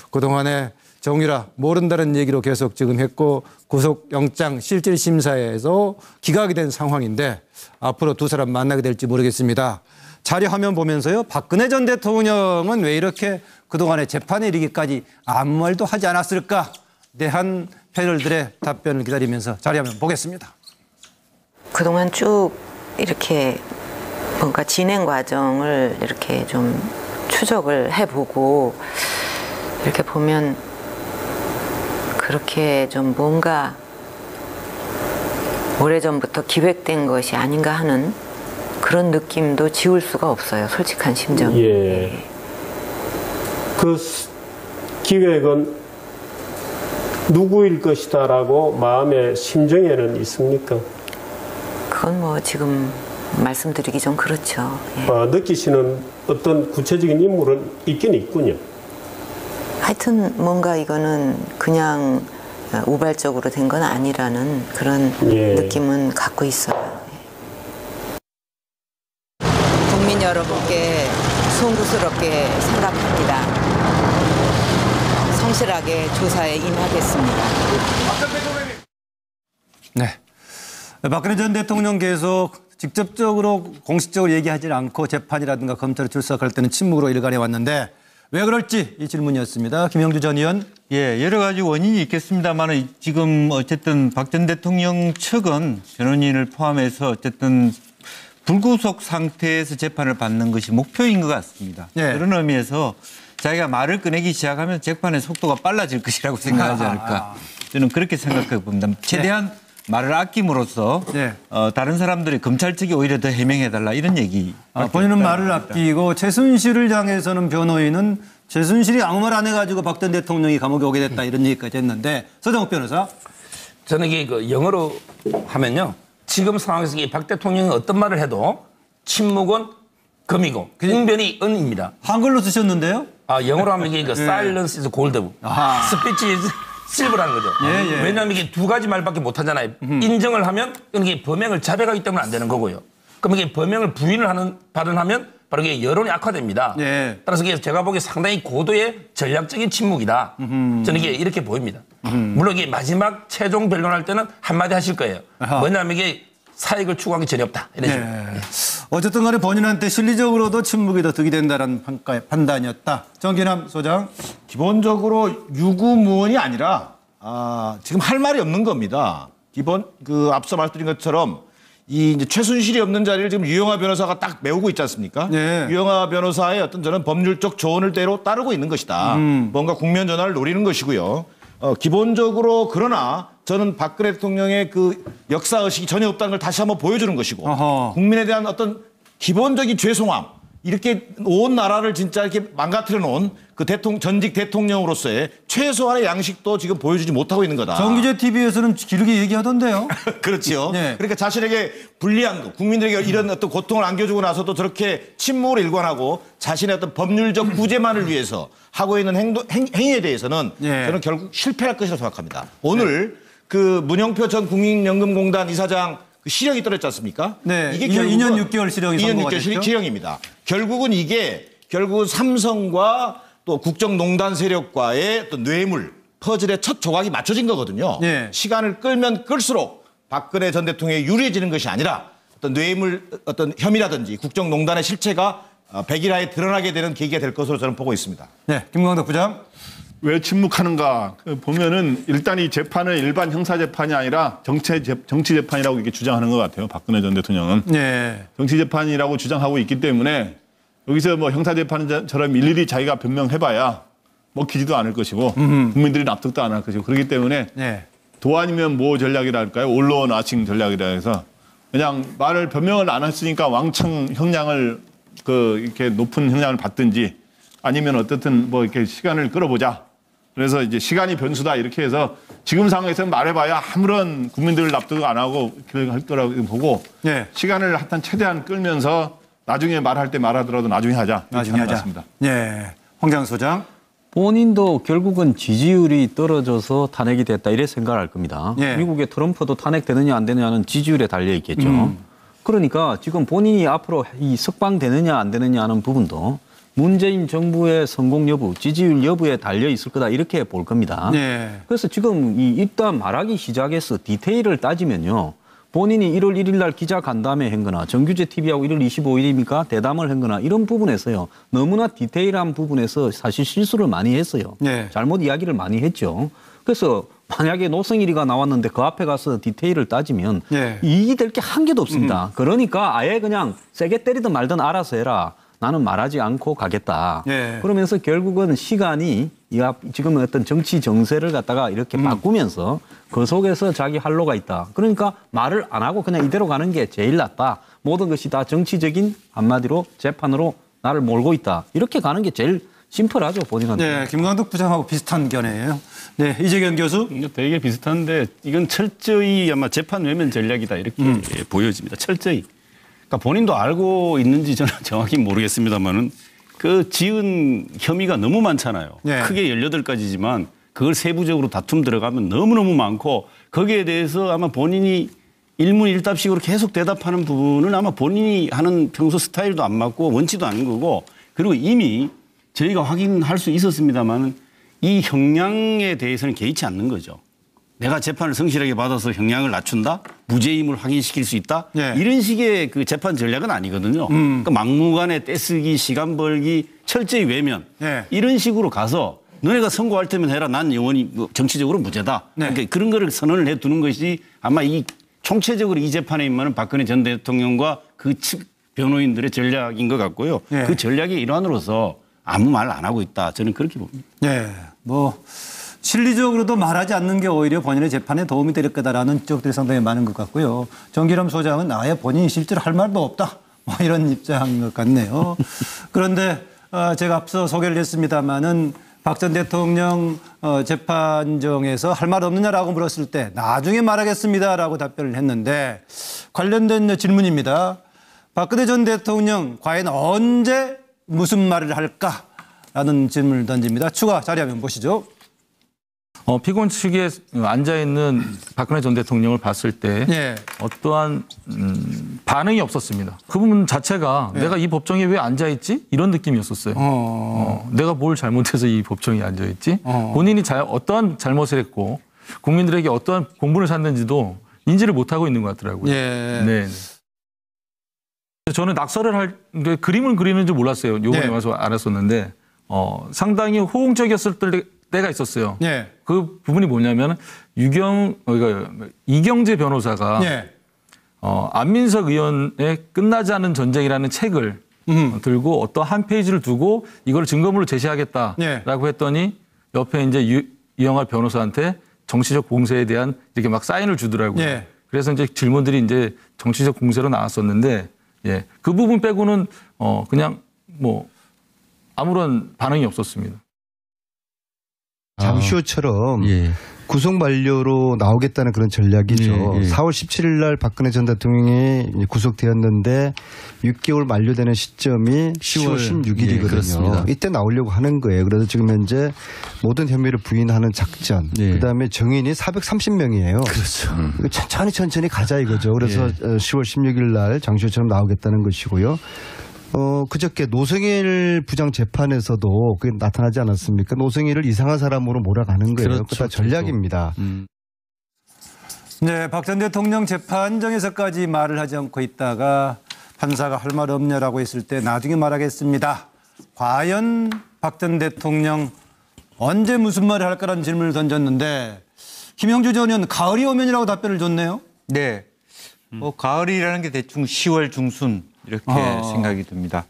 그동안에 정유라 모른다는 얘기로 계속 지금 했고 구속영장 실질심사에서 기각이 된 상황인데 앞으로 두 사람 만나게 될지 모르겠습니다. 자료 화면 보면서요. 박근혜 전 대통령은 왜 이렇게 그동안에 재판에 이르기까지 아무 말도 하지 않았을까 대한 패널들의 답변을 기다리면서 자료 화면 보겠습니다. 그동안 쭉 이렇게 뭔가 진행 과정을 이렇게 좀 추적을 해보고 이렇게 보면 그렇게 좀 뭔가 오래전부터 기획된 것이 아닌가 하는 그런 느낌도 지울 수가 없어요. 솔직한 심정. 예. 그 기획은 누구일 것이다라고 마음의 심정에는 있습니까? 그건 뭐 지금 말씀드리기 좀 그렇죠. 예. 느끼시는 어떤 구체적인 인물은 있긴 있군요. 하여튼 뭔가 이거는 그냥 우발적으로 된 건 아니라는 그런 느낌은 갖고 있어요. 국민 여러분께 송구스럽게 생각합니다. 성실하게 조사에 임하겠습니다. 네. 박근혜 전 대통령 계속 직접적으로 공식적으로 얘기하지 않고 재판이라든가 검찰에 출석할 때는 침묵으로 일관해 왔는데 왜 그럴지 이 질문이었습니다. 김영주 전 의원. 예, 여러 가지 원인이 있겠습니다만 지금 어쨌든 박 전 대통령 측은 변호인을 포함해서 어쨌든 불구속 상태에서 재판을 받는 것이 목표인 것 같습니다. 예. 그런 의미에서 자기가 말을 꺼내기 시작하면 재판의 속도가 빨라질 것이라고 생각하지 않을까. 저는 그렇게 생각해 봅니다. 최대한 말을 아낌으로써 다른 사람들이 검찰 측이 오히려 더 해명해달라 이런 얘기. 본인은 말을 아끼고 최순실을 향해서는 변호인은 최순실이 아무 말 안 해가지고 박 전 대통령이 감옥에 오게 됐다 이런 얘기까지 했는데 서정욱 변호사. 저는 이게 영어로 하면요. 지금 상황에서 박 대통령이 어떤 말을 해도 침묵은 금이고 응변이 은입니다. 한글로 쓰셨는데요? 영어로 하면 이게 silence is gold, speech is silver라는 거죠. 왜냐하면 이게 두 가지 말밖에 못 하잖아요. 인정을 하면 이게 범행을 자백하기 때문에 안 되는 거고요. 그럼 이게 범행을 부인을 하는 발언하면 바로 이게 여론이 악화됩니다. 따라서 이게 제가 보기에 상당히 고도의 전략적인 침묵이다. 저는 이게 이렇게 보입니다. 물론 이게 마지막 최종 변론할 때는 한마디 하실 거예요. 뭐냐면 이게 사익을 추구하기 전혀 없다. 이런 식으로. 어쨌든 간에 본인한테 실리적으로도 침묵이 더 득이 된다는 판단이었다. 정기남 소장. 기본적으로 유구무원이 아니라 지금 할 말이 없는 겁니다. 앞서 말씀드린 것처럼 이 이제 최순실이 없는 자리를 지금 유영하 변호사가 딱 메우고 있지 않습니까? 유영하 변호사의 어떤 저는 법률적 조언을 따르고 있는 것이다. 뭔가 국면 전환을 노리는 것이고요. 기본적으로 그러나 저는 박근혜 대통령의 그 역사의식이 전혀 없다는 걸 다시 한번 보여주는 것이고 국민에 대한 어떤 기본적인 죄송함 이렇게 온 나라를 진짜 이렇게 망가뜨려 놓은 그 전직 대통령으로서의 최소한의 양식도 지금 보여주지 못하고 있는 거다. 정규제 TV에서는 길게 얘기하던데요. 그렇지요. 그러니까 자신에게 불리한 거, 국민들에게 이런 어떤 고통을 안겨주고 나서도 저렇게 침묵을 일관하고 자신의 어떤 법률적 구제만을 위해서 하고 있는 행위에 대해서는 저는 결국 실패할 것이라고 생각합니다. 오늘 그 문영표 전 국민연금공단 이사장 그 실형이 떨어졌지 않습니까? 이게 2년 6개월 실형이 2년 6개월 실형입니다. 결국은 이게 삼성과 또 국정농단 세력과의 어떤 뇌물, 퍼즐의 첫 조각이 맞춰진 거거든요. 시간을 끌면 끌수록 박근혜 전 대통령이 유리해지는 것이 아니라 어떤 뇌물, 어떤 혐의라든지 국정농단의 실체가 백일하에 드러나게 되는 계기가 될 것으로 저는 보고 있습니다. 네, 김광덕 부장. 왜 침묵하는가 보면은 일단 이 재판은 일반 형사 재판이 아니라 정치 재판이라고 이렇게 주장하는 것 같아요. 박근혜 전 대통령은 정치 재판이라고 주장하고 있기 때문에 여기서 뭐 형사 재판처럼 일일이 자기가 변명해봐야 먹히지도 않을 것이고 국민들이 납득도 안 할 것이고 그렇기 때문에 도 아니면 뭐 전략이라 할까요? 언론 아칭 전략이라 해서 그냥 변명을 안 했으니까 왕창 형량을 이렇게 높은 형량을 받든지 아니면 어떻든 뭐 이렇게 시간을 끌어보자. 그래서 이제 시간이 변수다 이렇게 해서 지금 상황에서는 말해봐야 아무런 국민들을 납득 안 하고 할 거라고 보고 시간을 하여튼 최대한 끌면서 나중에 말할 때 말하더라도 나중에 하자. 나중에 하자. 황장 소장. 본인도 결국은 지지율이 떨어져서 탄핵이 됐다 이래 생각할 겁니다. 미국의 트럼프도 탄핵되느냐 안 되느냐는 지지율에 달려 있겠죠. 그러니까 지금 본인이 앞으로 이 석방되느냐 안 되느냐 하는 부분도 문재인 정부의 성공 여부, 지지율 여부에 달려 있을 거다 이렇게 볼 겁니다. 그래서 지금 일단 말하기 시작해서 디테일을 따지면요. 본인이 1월 1일 날 기자간담회 한 거나 정규제 TV하고 1월 25일입니까? 대담을 한 거나 이런 부분에서요. 너무나 디테일한 부분에서 사실 실수를 많이 했어요. 잘못 이야기를 많이 했죠. 그래서 만약에 노성일이가 나왔는데 그 앞에 가서 디테일을 따지면 이익이 될 게 한 개도 없습니다. 그러니까 아예 그냥 세게 때리든 말든 알아서 해라. 나는 말하지 않고 가겠다. 그러면서 결국은 시간이 지금 어떤 정치 정세를 갖다가 이렇게 바꾸면서 그 속에서 자기 활로가 있다. 그러니까 말을 안 하고 그냥 이대로 가는 게 제일 낫다. 모든 것이 다 정치적인 한마디로 재판으로 나를 몰고 있다. 이렇게 가는 게 제일 심플하죠, 본인한테. 김광덕 부장하고 비슷한 견해예요. 이재경 교수. 되게 비슷한데 이건 철저히 아마 재판 외면 전략이다 이렇게 보여집니다. 철저히. 그러니까 본인도 알고 있는지 저는 정확히 모르겠습니다만은 그 지은 혐의가 너무 많잖아요. 크게 18가지지만 그걸 세부적으로 다툼 들어가면 너무너무 많고 거기에 대해서 아마 본인이 일문일답식으로 계속 대답하는 부분은 아마 본인이 하는 평소 스타일도 안 맞고 원치도 않은 거고 그리고 이미 저희가 확인할 수 있었습니다만은 이 형량에 대해서는 개의치 않는 거죠. 내가 재판을 성실하게 받아서 형량을 낮춘다? 무죄임을 확인시킬 수 있다? 이런 식의 그 재판 전략은 아니거든요. 그러니까 막무가내 떼쓰기, 시간 벌기, 철저히 외면 이런 식으로 가서 너네가 선고할 테면 해라. 난 영원히 정치적으로 무죄다. 그러니까 그런 거를 선언을 해두는 것이 아마 이 총체적으로 이 재판에 임하는 박근혜 전 대통령과 그 측 변호인들의 전략인 것 같고요. 그 전략의 일환으로서 아무 말 안 하고 있다. 저는 그렇게 봅니다. 실리적으로도 말하지 않는 게 오히려 본인의 재판에 도움이 될 거다라는 지적들이 상당히 많은 것 같고요. 정기남 소장은 아예 본인이 실제로 할 말도 없다. 이런 입장인 것 같네요. 그런데 제가 앞서 소개를 했습니다마는 박 전 대통령 재판정에서 할 말 없느냐라고 물었을 때 나중에 말하겠습니다라고 답변을 했는데 관련된 질문입니다. 박근혜 전 대통령 과연 언제 무슨 말을 할까라는 질문을 던집니다. 추가 자료화면 보시죠. 피고인 측에 앉아있는 박근혜 전 대통령을 봤을 때 어떠한 반응이 없었습니다. 그 부분 자체가 내가 이 법정에 왜 앉아있지? 이런 느낌이었었어요. 내가 뭘 잘못해서 이 법정에 앉아있지? 본인이 어떠한 잘못을 했고 국민들에게 어떠한 공분을 샀는지도 인지를 못하고 있는 것 같더라고요. 네. 저는 낙서를 그림을 그리는 줄 몰랐어요. 요번에 와서 알았었는데 상당히 호응적이었을 때가 있었어요. 그 부분이 뭐냐면 이경재 변호사가 안민석 의원의 끝나지 않은 전쟁이라는 책을 들고 어떤 한 페이지를 두고 이걸 증거물로 제시하겠다라고 했더니 옆에 이제 이영하 변호사한테 정치적 공세에 대한 이렇게 막 사인을 주더라고요. 그래서 이제 질문들이 이제 정치적 공세로 나왔었는데 그 부분 빼고는 그냥 뭐 아무런 반응이 없었습니다. 장시호처럼 구속 만료로 나오겠다는 그런 전략이죠. 4월 17일 날 박근혜 전 대통령이 구속되었는데 6개월 만료되는 시점이 10월 16일이거든요. 이때 나오려고 하는 거예요. 그래서 지금 현재 모든 혐의를 부인하는 작전. 그다음에 정인이 430명이에요. 그렇죠. 천천히 가자 이거죠. 그래서 10월 16일 날 장시호처럼 나오겠다는 것이고요. 그저께 노승일 부장 재판에서도 그게 나타나지 않았습니까? 노승일을 이상한 사람으로 몰아가는 거예요. 그렇죠. 그다 전략입니다. 네, 박 전 대통령 재판정에서까지 말을 하지 않고 있다가 판사가 할 말 없냐라고 했을 때 나중에 말하겠습니다. 과연 박 전 대통령 언제 무슨 말을 할까라는 질문을 던졌는데 김영주 전 의원 가을이 오면이라고 답변을 줬네요. 네. 가을이라는 게 대충 10월 중순 이렇게 생각이 듭니다.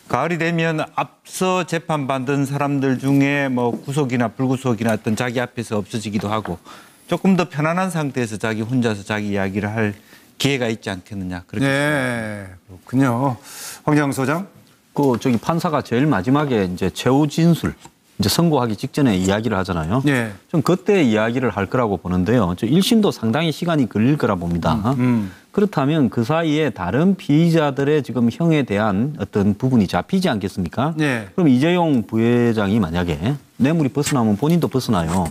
가을이 되면 앞서 재판받은 사람들 중에 뭐 구속이나 불구속이나 어떤 자기 앞에서 없어지기도 하고 조금 더 편안한 상태에서 자기 혼자서 자기 이야기를 할 기회가 있지 않겠느냐. 그렇게 그렇군요. 황재영 소장. 저기 판사가 제일 마지막에 이제 최후 진술 이제 선고하기 직전에 이야기를 하잖아요. 좀 그때 이야기를 할 거라고 보는데요. 1심도 상당히 시간이 걸릴 거라 봅니다. 그렇다면 그 사이에 다른 피의자들의 지금 형에 대한 어떤 부분이 잡히지 않겠습니까? 그럼 이재용 부회장이 만약에 뇌물이 벗어나면 본인도 벗어나요.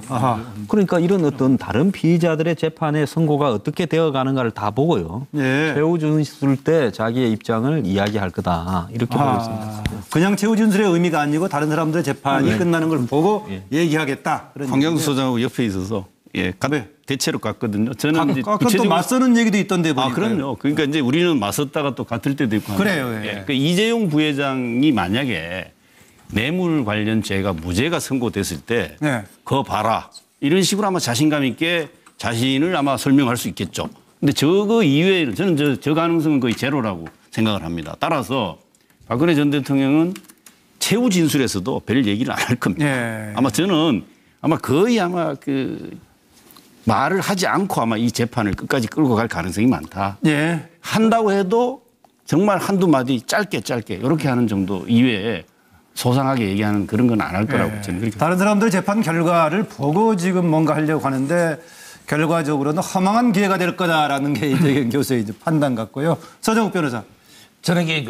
그러니까 이런 어떤 다른 피의자들의 재판의 선고가 어떻게 되어가는가를 다 보고요. 최후 진술 때 자기의 입장을 이야기할 거다. 이렇게 보고 있습니다. 그냥 최후 진술의 의미가 아니고 다른 사람들의 재판이 끝나는 걸 보고 얘기하겠다. 황경수 소장하고 옆에 있어서 대체로 갔거든요. 저는 이제 또 맞서는 얘기도 있던데 보니까. 그럼요. 그러니까 이제 우리는 맞섰다가 또 같을 때도 있고. 그래요. 그러니까 이재용 부회장이 만약에 뇌물 관련 죄가 무죄가 선고됐을 때 그거 봐라. 이런 식으로 아마 자신감 있게 자신을 아마 설명할 수 있겠죠. 근데 저거 이외에는 저는 저 가능성은 거의 제로라고 생각을 합니다. 따라서 박근혜 전 대통령은 최후 진술에서도 별 얘기를 안 할 겁니다. 아마 저는 거의 말을 하지 않고 아마 이 재판을 끝까지 끌고 갈 가능성이 많다. 한다고 해도 정말 한두 마디 짧게 이렇게 하는 정도 이외에 소상하게 얘기하는 그런 건 안 할 거라고 저는 그렇게 다른 사람들 재판 결과를 보고 지금 뭔가 하려고 하는데 결과적으로는 허망한 기회가 될 거다라는 게 이재경 교수의 이제 판단 같고요. 서정욱 변호사. 저는 이게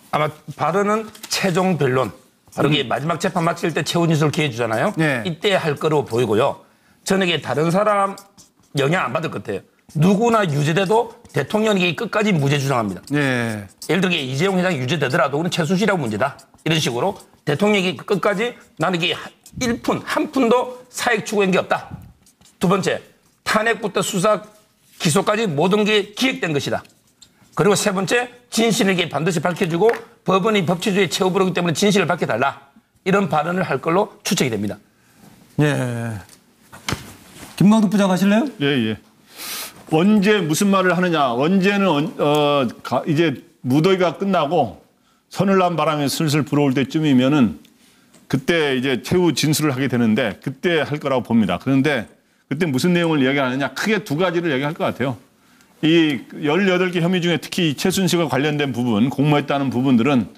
아마 발언은 최종 변론. 바로 이게 마지막 재판 마칠 때 최후 진술 기회 주잖아요. 이때 할 거로 보이고요. 저는 이게 다른 사람 영향 안 받을 것 같아요. 누구나 유죄돼도 대통령이 끝까지 무죄 주장합니다. 예를 들어 이재용 회장이 유죄되더라도 그건 최순실이라고 문제다. 이런 식으로 대통령이 끝까지 나는 이게 1푼, 한 푼도 사익 추구한 게 없다. 두 번째, 탄핵부터 수사, 기소까지 모든 게 기획된 것이다. 그리고 세 번째, 진실에게 반드시 밝혀주고 법원이 법치주의 최후부로기 때문에 진실을 밝혀달라. 이런 발언을 할 걸로 추측이 됩니다. 김광석 부장 하실래요? 언제 무슨 말을 하느냐. 언제는 이제 무더위가 끝나고 서늘한 바람이 슬슬 불어올 때쯤이면은 그때 이제 최후 진술을 하게 되는데 그때 할 거라고 봅니다. 그런데 그때 무슨 내용을 이야기하느냐. 크게 두 가지를 얘기할 것 같아요. 이 18개 혐의 중에 특히 최순실과 관련된 부분, 공모했다는 부분들은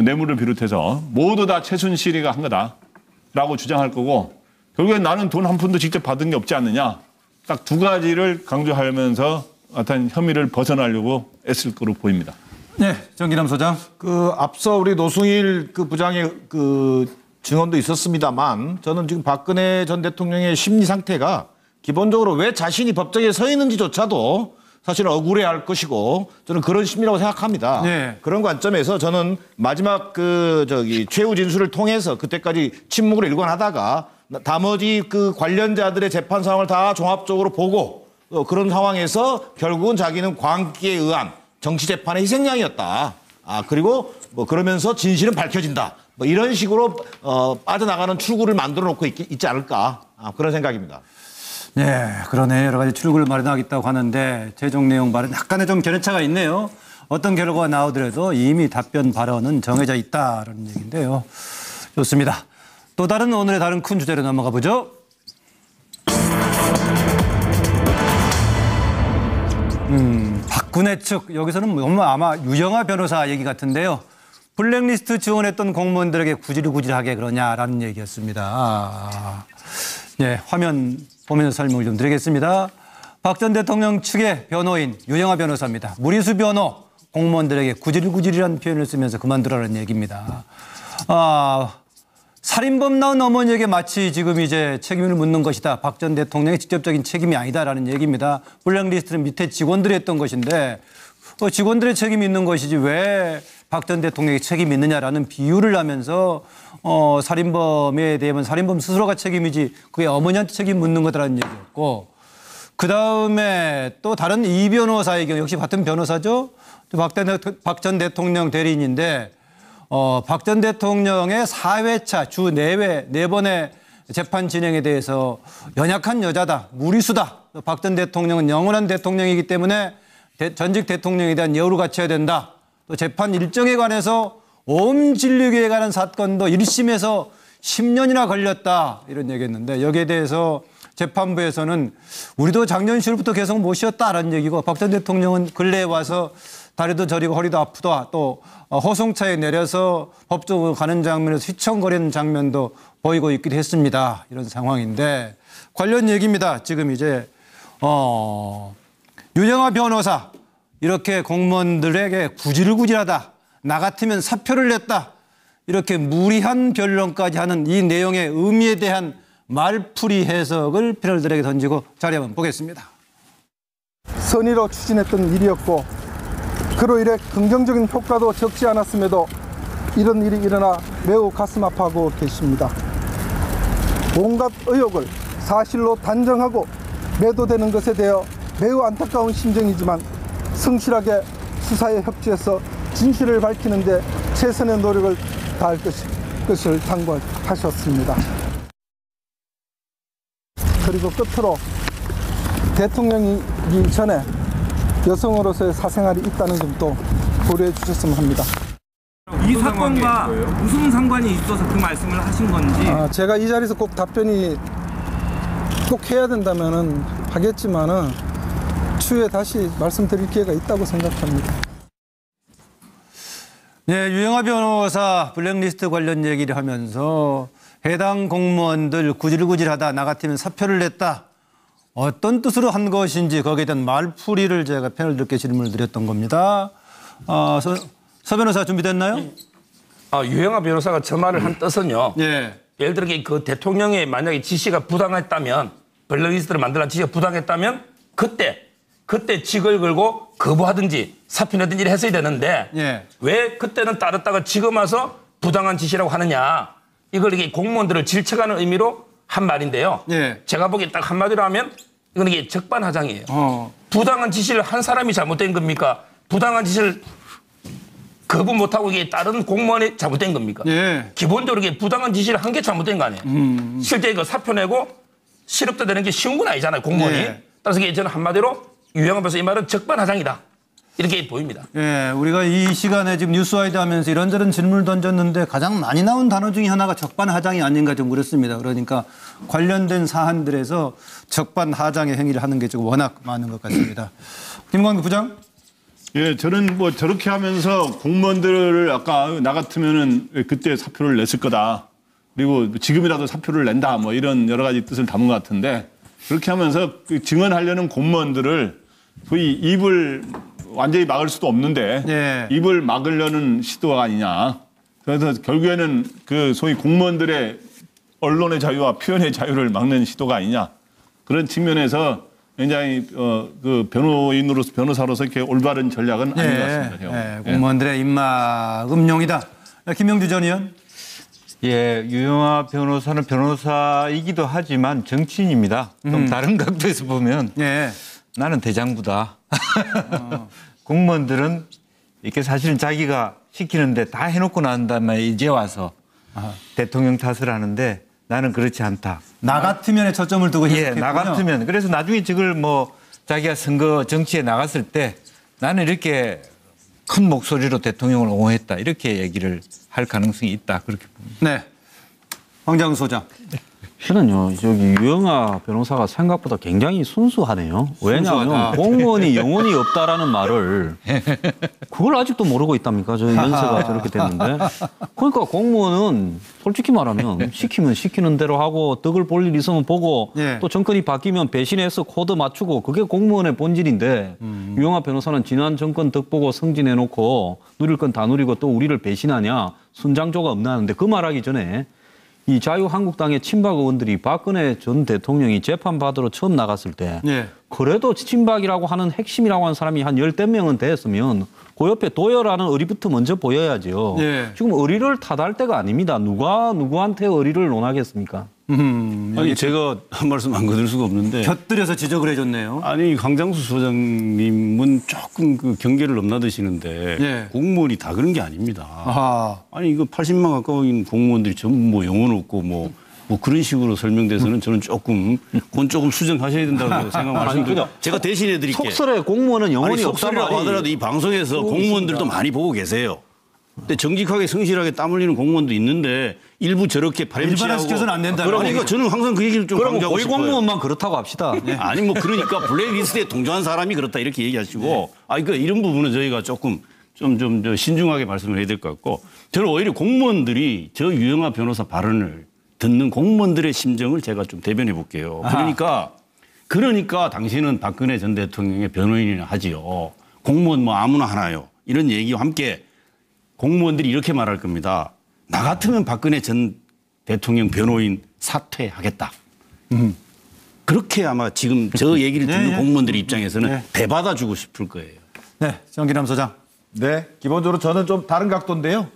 뇌물을 비롯해서 모두 다 최순실이가 한 거다라고 주장할 거고 결국에 나는 돈 한 푼도 직접 받은 게 없지 않느냐. 딱 두 가지를 강조하면서 어떤 혐의를 벗어나려고 애쓸 거로 보입니다. 네, 정기남 소장. 앞서 우리 노승일 부장의 증언도 있었습니다만 저는 지금 박근혜 전 대통령의 심리 상태가 기본적으로 왜 자신이 법정에 서 있는지조차도 사실은 억울해할 것이고 저는 그런 심리라고 생각합니다. 그런 관점에서 저는 마지막 최후 진술을 통해서 그때까지 침묵을 일관하다가 나머지 그 관련자들의 재판 상황을 다 종합적으로 보고 그런 상황에서 결국은 자기는 광기에 의한 정치 재판의 희생양이었다. 그리고 뭐 그러면서 진실은 밝혀진다. 뭐 이런 식으로 빠져나가는 출구를 만들어 놓고 있지 않을까. 그런 생각입니다. 네, 그러네. 여러 가지 출구를 마련하겠다고 하는데 최종 내용 발언 약간의 좀 견해차가 있네요. 어떤 결과가 나오더라도 이미 답변 발언은 정해져 있다라는 얘기인데요. 좋습니다. 또 다른 오늘의 다른 큰 주제로 넘어가 보죠. 박근혜 측 여기서는 아마 유영하 변호사 얘기 같은데요. 블랙리스트 지원했던 공무원들에게 구질구질하게 그러냐라는 얘기였습니다. 네, 화면 보면서 설명을 좀 드리겠습니다. 박 전 대통령 측의 변호인 유영하 변호사입니다. 무리수 변호 공무원들에게 구질구질이라는 표현을 쓰면서 그만두라는 얘기입니다. 살인범 낳은 어머니에게 마치 지금 이제 책임을 묻는 것이다. 박 전 대통령의 직접적인 책임이 아니다라는 얘기입니다. 블랙리스트는 밑에 직원들이 했던 것인데 직원들의 책임이 있는 것이지 왜 박 전 대통령의 책임이 있느냐라는 비유를 하면서 살인범에 대하면 살인범 스스로가 책임이지 그게 어머니한테 책임 묻는 거다라는 얘기였고 그다음에 또 다른 이 변호사의 경우 역시 같은 변호사죠. 박 전 대통령 대리인인데 박 전 대통령의 4회차 주 4번의 재판 진행에 대해서 연약한 여자다, 무리수다. 박 전 대통령은 영원한 대통령이기 때문에 전직 대통령에 대한 예우를 갖춰야 된다. 또 재판 일정에 관해서 오음진리교에 관한 사건도 1심에서 10년이나 걸렸다. 이런 얘기했는데 여기에 대해서 재판부에서는 우리도 작년 10월부터 계속 모셨다라는 얘기고 박 전 대통령은 근래에 와서 다리도 저리고 허리도 아프다. 또 호송차에 내려서 법정으로 가는 장면에서 휘청거리는 장면도 보이고 있기도 했습니다. 이런 상황인데 관련 얘기입니다. 지금 이제 유영하 변호사 이렇게 공무원들에게 구질구질하다. 나 같으면 사표를 냈다. 이렇게 무리한 변론까지 하는 이 내용의 의미에 대한 말풀이 해석을 패널들에게 던지고 자리 한번 보겠습니다. 선의로 추진했던 일이었고 그로 인해 긍정적인 효과도 적지 않았음에도 이런 일이 일어나 매우 가슴 아파하고 계십니다. 온갖 의혹을 사실로 단정하고 매도되는 것에 대해 매우 안타까운 심정이지만 성실하게 수사에 협조해서 진실을 밝히는 데 최선의 노력을 다할 것을 당부하셨습니다. 그리고 끝으로 대통령이기 전에 여성으로서의 사생활이 있다는 점도 고려해 주셨으면 합니다. 이 사건과 무슨 상관이 있어서 그 말씀을 하신 건지. 제가 이 자리에서 꼭 답변이 꼭 해야 된다면은 하겠지만은 추후에 다시 말씀드릴 기회가 있다고 생각합니다. 네, 유영하 변호사 블랙리스트 관련 얘기를 하면서 해당 공무원들 구질구질하다 나 같으면 사표를 냈다. 어떤 뜻으로 한 것인지 거기에 대한 말풀이를 제가 패널들께 질문을 드렸던 겁니다. 서 변호사 준비됐나요? 유영하 변호사가 저 말을 한 뜻은요. 예를 들어 그 대통령의 만약에 지시가 부당했다면 블랙리스트를 만들라는 지시가 부당했다면 그때 직을 걸고 거부하든지 사표 내든지 했어야 되는데 왜 그때는 따랐다가 지금 와서 부당한 지시라고 하느냐. 이걸 이게 공무원들을 질책하는 의미로 한 말인데요. 제가 보기에 딱 한마디로 하면 이건 이게 적반하장이에요. 부당한 지시를 한 사람이 잘못된 겁니까? 부당한 지시를 거부 못하고 이게 다른 공무원이 잘못된 겁니까? 기본적으로 이게 부당한 지시를 한 게 잘못된 거 아니에요. 실제 이거 사표 내고 실업도 되는 게 쉬운 건 아니잖아요. 공무원이. 따라서 이게 저는 한마디로 유영하 변호사 이 말은 적반하장이다. 이렇게 보입니다. 우리가 이 시간에 지금 뉴스와이드 하면서 이런저런 질문을 던졌는데 가장 많이 나온 단어 중에 하나가 적반하장이 아닌가 좀 그렇습니다. 그러니까 관련된 사안들에서 적반하장의 행위를 하는 게 좀 워낙 많은 것 같습니다. 김광규 부장. 예, 저는 뭐 저렇게 하면서 공무원들을 아까 나 같으면은 그때 사표를 냈을 거다. 그리고 지금이라도 사표를 낸다. 뭐 이런 여러 가지 뜻을 담은 것 같은데 그렇게 하면서 그 증언하려는 공무원들을 거의 입을 완전히 막을 수도 없는데 입을 막으려는 시도가 아니냐. 그래서 결국에는 그 소위 공무원들의 언론의 자유와 표현의 자유를 막는 시도가 아니냐. 그런 측면에서 굉장히 그 변호사로서 이렇게 올바른 전략은 아닌 것 같습니다. 공무원들의 입막 음용이다. 김명주 전 의원. 예, 유영아 변호사는 변호사이기도 하지만 정치인입니다. 좀 다른 각도에서 보면 나는 대장부다. 공무원들은 이렇게 사실은 자기가 시키는데 다 해놓고 난 다음에 이제 와서 대통령 탓을 하는데 나는 그렇지 않다. 나 같으면에 초점을 두고 예, 나 같으면. 그래서 나중에 저걸 뭐 자기가 선거 정치에 나갔을 때 나는 이렇게 큰 목소리로 대통령을 옹호했다. 이렇게 얘기를 할 가능성이 있다. 그렇게 봅니다. 네. 황장우 소장. 저는요, 저기 유영아 변호사가 생각보다 굉장히 순수하네요. 왜냐하면 공무원이 영혼이 없다라는 말을 그걸 아직도 모르고 있답니까? 저 연세가 저렇게 됐는데. 그러니까 공무원은 솔직히 말하면 시키면 시키는 대로 하고 덕을 볼 일 있으면 보고 또 정권이 바뀌면 배신해서 코드 맞추고 그게 공무원의 본질인데 유영아 변호사는 지난 정권 덕 보고 승진해놓고 누릴 건 다 누리고 또 우리를 배신하냐 순장조가 없나는데 그 말하기 전에 이 자유한국당의 친박 의원들이 박근혜 전 대통령이 재판받으러 처음 나갔을 때 그래도 친박이라고 하는 핵심이라고 하는 사람이 한 10대 명은 됐으면 그 옆에 도열하는 의리부터 먼저 보여야죠. 지금 의리를 탓할 때가 아닙니다. 누가 누구한테 의리를 논하겠습니까? 아니 제가 한 말씀 안 거둘 수가 없는데 곁들여서 지적을 해줬네요. 아니 황장수 소장님은 조금 그 경계를 넘나드시는데 공무원이 다 그런 게 아닙니다. 아니 이거 80만 가까운 공무원들이 전부 뭐 영혼 없고 뭐 그런 식으로 설명돼서는 저는 조금 그건 조금 수정하셔야 된다고 생각 말씀드려요. 제가 대신해 드릴게요. 속설에 공무원은 영혼이 없다고 속설이라고 하더라도 이 방송에서 공무원들도 많이 보고 계세요. 근데 정직하게 성실하게 땀 흘리는 공무원도 있는데 일부 저렇게 발치하고 일반화시켜서는 안 된다. 그러니까 저는 항상 그 얘기를 좀 강조하고 싶어요. 공무원만 그렇다고 합시다. 아니 뭐 그러니까 블랙리스트에 동조한 사람이 그렇다 이렇게 얘기하시고 그러니까 이런 부분은 저희가 조금 좀 신중하게 말씀을 해야 될 것 같고 저는 오히려 공무원들이 저 유영아 변호사 발언을 듣는 공무원들의 심정을 제가 좀 대변해 볼게요. 그러니까 당신은 박근혜 전 대통령의 변호인이나 하지요. 공무원 뭐 아무나 하나요. 이런 얘기와 함께 공무원들이 이렇게 말할 겁니다. 나 같으면 박근혜 전 대통령 변호인 사퇴하겠다. 그렇게 아마 지금 저 얘기를 듣는 공무원들 입장에서는 대받아주고 싶을 거예요. 네, 정기남 소장. 네, 기본적으로 저는 좀 다른 각도인데요.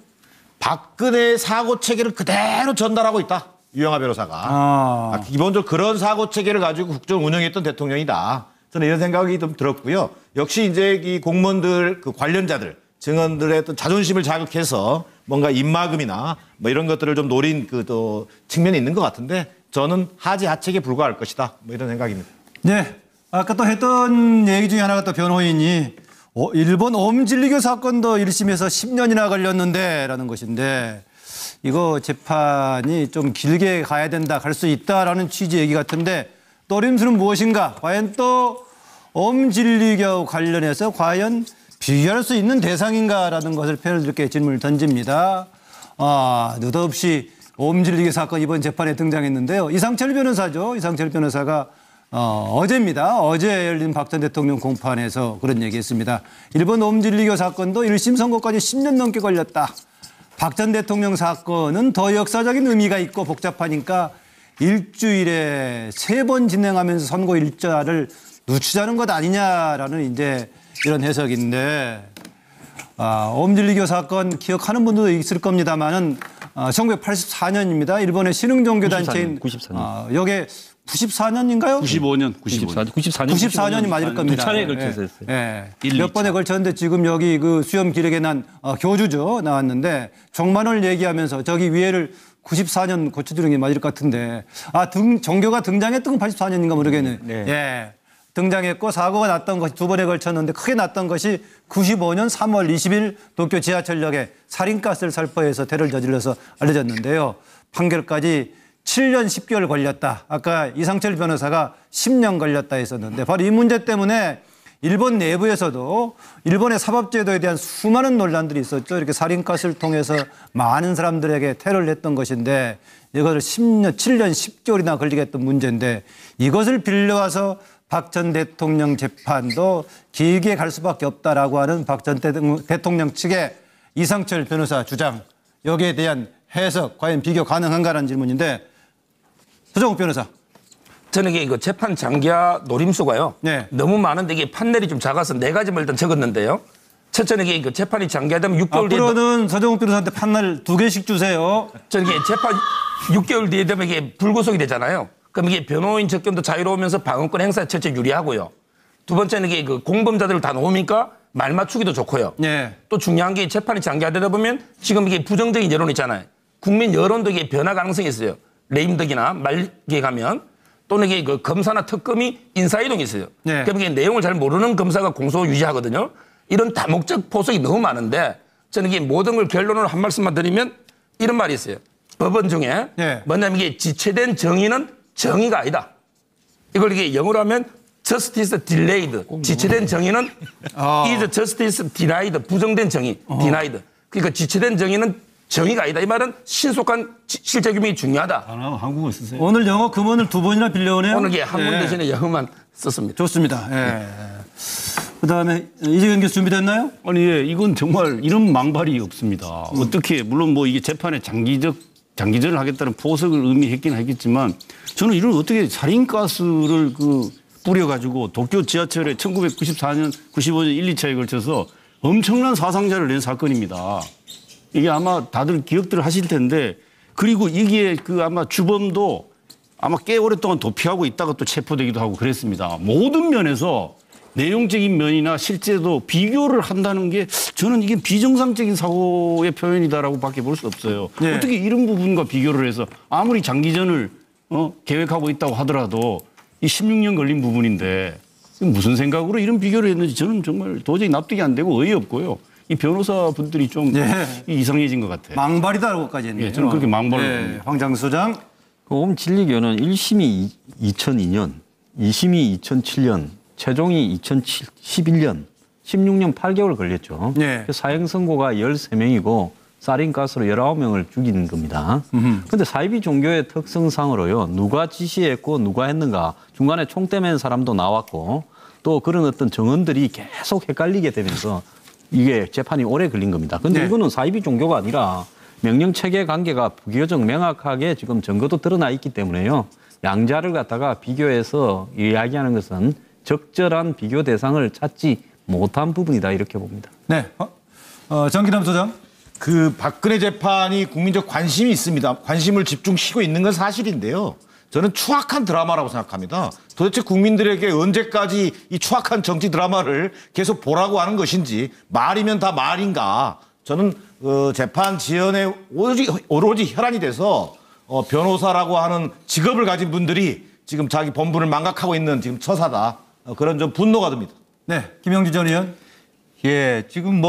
박근혜의 사고 체계를 그대로 전달하고 있다. 유영아 변호사가. 기본적으로 그런 사고 체계를 가지고 국정을 운영했던 대통령이다. 저는 이런 생각이 좀 들었고요. 역시 이제 이 공무원들 그 관련자들 증언들의 어떤 자존심을 자극해서 뭔가 입막음이나 뭐 이런 것들을 좀 노린 그 또 측면이 있는 것 같은데 저는 하지 하책에 불과할 것이다. 뭐 이런 생각입니다. 네. 아까 또 했던 얘기 중에 하나가 또 변호인이 일본 옴진리교 사건도 1심에서 10년이나 걸렸는데 라는 것인데 이거 재판이 좀 길게 가야 된다, 갈 수 있다라는 취지 얘기 같은데 또 어림수는 무엇인가? 과연 또 옴진리교 관련해서 과연 비교할 수 있는 대상인가라는 것을 패널들께 질문을 던집니다. 느닷없이 옴진리교 사건 이번 재판에 등장했는데요. 이상철 변호사죠. 이상철 변호사가 어제입니다. 어제 열린 박 전 대통령 공판에서 그런 얘기했습니다. 일본 옴진리교 사건도 1심 선고까지 10년 넘게 걸렸다. 박 전 대통령 사건은 더 역사적인 의미가 있고 복잡하니까 일주일에 3번 진행하면서 선고 일자를 늦추자는 것 아니냐라는 이제 이런 해석인데 옴진리교 사건 기억하는 분들도 있을 겁니다만은 1984년입니다. 일본의 신흥종교단체인 94년. 여기에 94년인가요? 94년이 맞을 겁니다. 두 차례에 걸쳐서 했어요. 몇 번에 걸쳤는데 지금 여기 그 수염 기르게 난 교주죠. 나왔는데 종만을 얘기하면서 저기 위에를 94년 고쳐주는 게 맞을 것 같은데 종교가 등장했던 건 84년인가 모르겠네. 등장했고 사고가 났던 것이 2번에 걸쳤는데 크게 났던 것이 95년 3월 20일 도쿄 지하철역에 살인가스를 살포해서 테러를 저질러서 알려졌는데요. 판결까지 7년 10개월 걸렸다. 아까 이상철 변호사가 10년 걸렸다 했었는데 바로 이 문제 때문에 일본 내부에서도 일본의 사법제도에 대한 수많은 논란들이 있었죠. 이렇게 살인가스를 통해서 많은 사람들에게 테러를 했던 것인데 이것을 7년 10개월이나 걸리게 했던 문제인데 이것을 빌려와서 박 전 대통령 재판도 길게 갈 수밖에 없다라고 하는 박 전 대통령 측의 이상철 변호사 주장 여기에 대한 해석 과연 비교 가능한가라는 질문인데 서정욱 변호사. 저는 이게 그 재판 장기화 노림수가요. 너무 많은데 이게 판넬이 좀 작아서 4가지만 일단 적었는데요. 첫째는 이게 그 재판이 장기화되면 6개월 뒤에 앞으로는 서정욱 변호사한테 판넬 2개씩 주세요. 저는 이게 재판 6개월 뒤에 되면 이게 불구속이 되잖아요. 그럼 이게 변호인 접견도 자유로우면서 방어권 행사에 철저히 유리하고요. 두 번째는 이게 그 공범자들을 다 놓으니까 말 맞추기도 좋고요. 또 중요한 게 재판이 장기화되다 보면 지금 이게 부정적인 여론 있잖아요. 국민 여론도 이게 변화 가능성이 있어요. 레임덕이나 말기에 가면 또는 이게 그 검사나 특검이 인사이동이 있어요. 그럼 이게 내용을 잘 모르는 검사가 공소 유지하거든요. 이런 다목적 포석이 너무 많은데 저는 이게 모든 걸 결론으로 한 말씀만 드리면 이런 말이 있어요. 법원 중에 뭐냐면 이게 지체된 정의는 정의가 아니다. 이걸 이게 영어로 하면 justice delayed. 지체된 정의는 is justice denied. 부정된 정의, denied. 그러니까 지체된 정의는 정의가 아니다. 이 말은 신속한 실제 규명이 중요하다. 한국어 쓰세요. 오늘 영어 금원을 2번이나 빌려오네요. 오늘 이게 한문 대신에 영어만 썼습니다. 좋습니다. 그다음에 이재경 교수 준비됐나요? 아니 이건 정말 이런 망발이 없습니다. 어떻게 물론 뭐 이게 재판에 장기전을 하겠다는 포석을 의미했긴 하겠지만 저는 이걸 어떻게 살인가스를 뿌려가지고 도쿄 지하철에 1994년, 95년 1, 2차에 걸쳐서 엄청난 사상자를 낸 사건입니다. 이게 아마 다들 기억들 하실 텐데 그리고 이게 아마 주범도 아마 꽤 오랫동안 도피하고 있다가 또 체포되기도 하고 그랬습니다. 모든 면에서 내용적인 면이나 실제도 비교를 한다는 게 저는 이게 비정상적인 사고의 표현이다라고 밖에 볼 수 없어요. 어떻게 이런 부분과 비교를 해서 아무리 장기전을 계획하고 있다고 하더라도 이 16년 걸린 부분인데 무슨 생각으로 이런 비교를 했는지 저는 정말 도저히 납득이 안 되고 어이없고요. 이 변호사분들이 좀 이상해진 것 같아요. 망발이다라고까지 했네요. 저는 그렇게 망발을 봅니다. 황장수 소장. 오음진리교는 1심이 2002년, 2심이 2007년, 최종이 2011년, 16년 8개월 걸렸죠. 사형 선고가 13명이고 살인가스로 19명을 죽이는 겁니다. 그런데 사이비 종교의 특성상으로요. 누가 지시했고 누가 했는가 중간에 총대 맨 사람도 나왔고 또 그런 어떤 정언들이 계속 헷갈리게 되면서 이게 재판이 오래 걸린 겁니다. 그런데 이거는 사이비 종교가 아니라 명령체계 관계가 비교적 명확하게 지금 증거도 드러나 있기 때문에요. 양자를 갖다가 비교해서 이야기하는 것은 적절한 비교 대상을 찾지 못한 부분이다 이렇게 봅니다. 네, 정기남 소장. 박근혜 재판이 국민적 관심이 있습니다. 관심을 집중시키고 있는 건 사실인데요. 저는 추악한 드라마라고 생각합니다. 도대체 국민들에게 언제까지 이 추악한 정치 드라마를 계속 보라고 하는 것인지 말이면 다 말인가. 저는 재판 지연에 오로지 혈안이 돼서 변호사라고 하는 직업을 가진 분들이 지금 자기 본분을 망각하고 있는 지금 처사다. 그런 좀 분노가 듭니다. 네, 김영주 전 의원. 지금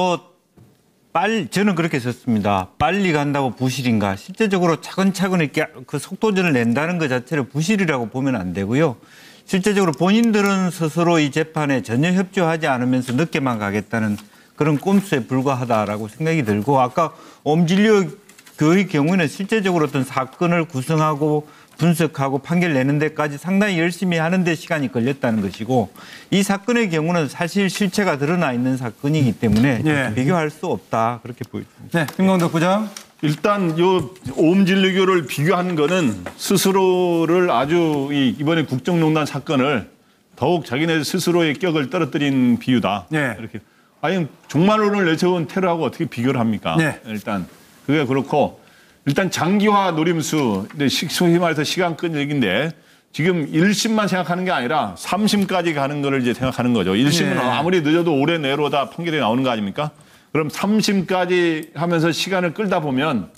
저는 그렇게 썼습니다. 빨리 간다고 부실인가. 실제적으로 차근차근 이렇게 그 속도전을 낸다는 것 자체를 부실이라고 보면 안 되고요. 실제적으로 본인들은 스스로 이 재판에 전혀 협조하지 않으면서 늦게만 가겠다는 그런 꼼수에 불과하다라고 생각이 들고 아까 오음진리교의 경우에는 실제적으로 어떤 사건을 구성하고 분석하고 판결 내는 데까지 상당히 열심히 하는 데 시간이 걸렸다는 것이고 이 사건의 경우는 사실 실체가 드러나 있는 사건이기 때문에 비교할 수 없다 그렇게 보입니다. 네, 김광덕 부장. 일단 요 오음진리교를 비교하는 거는 스스로를 아주 이번에 국정농단 사건을 더욱 자기네 스스로의 격을 떨어뜨린 비유다. 이렇게. 아니 종말론을 내세운 테러하고 어떻게 비교를 합니까? 일단 그게 그렇고. 일단 장기화 노림수, 소위 말해서 시간끈 얘기인데 지금 1심만 생각하는 게 아니라 3심까지 가는 거를 이제 생각하는 거죠. 1심은 아무리 늦어도 올해 내로 다 판결이 나오는 거 아닙니까? 그럼 3심까지 하면서 시간을 끌다 보면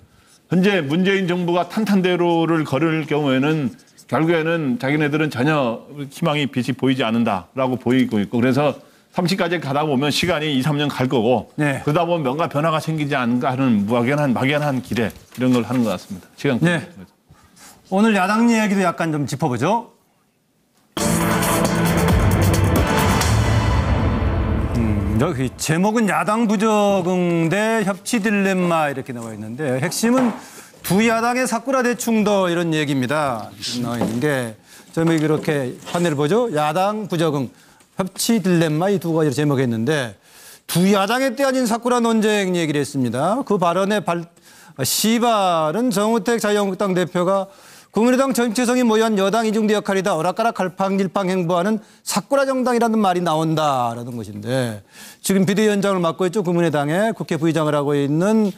현재 문재인 정부가 탄탄대로를 걸을 경우에는 결국에는 자기네들은 전혀 희망이 빛이 보이지 않는다라고 보이고 있고 그래서 3심까지 가다 보면 시간이 2, 3년 갈 거고 그러다 보면 뭔가 변화가 생기지 않을까 하는 막연한 기대 이런 걸 하는 것 같습니다. 시간 오늘 야당 얘기도 약간 좀 짚어보죠. 여기 제목은 야당 부적응 대 협치 딜레마 이렇게 나와 있는데 핵심은 두 야당의 사쿠라 대충도 이런 얘기입니다. 나와 있는 게 제목이 그렇게 판넬을 보죠. 야당 부적응. 협치 딜레마 이 두 가지로 제목했는데 두 야당에 떼어진 사쿠라 논쟁 얘기를 했습니다. 그 발언의 시발은 정우택 자유한국당 대표가 국민의당 정체성이 모여한 여당 이중대 역할이다. 오락가락 갈팡질팡 행보하는 사쿠라 정당이라는 말이 나온다라는 것인데 지금 비대위원장을 맡고 있죠. 국민의당의 국회 부의장을 하고 있는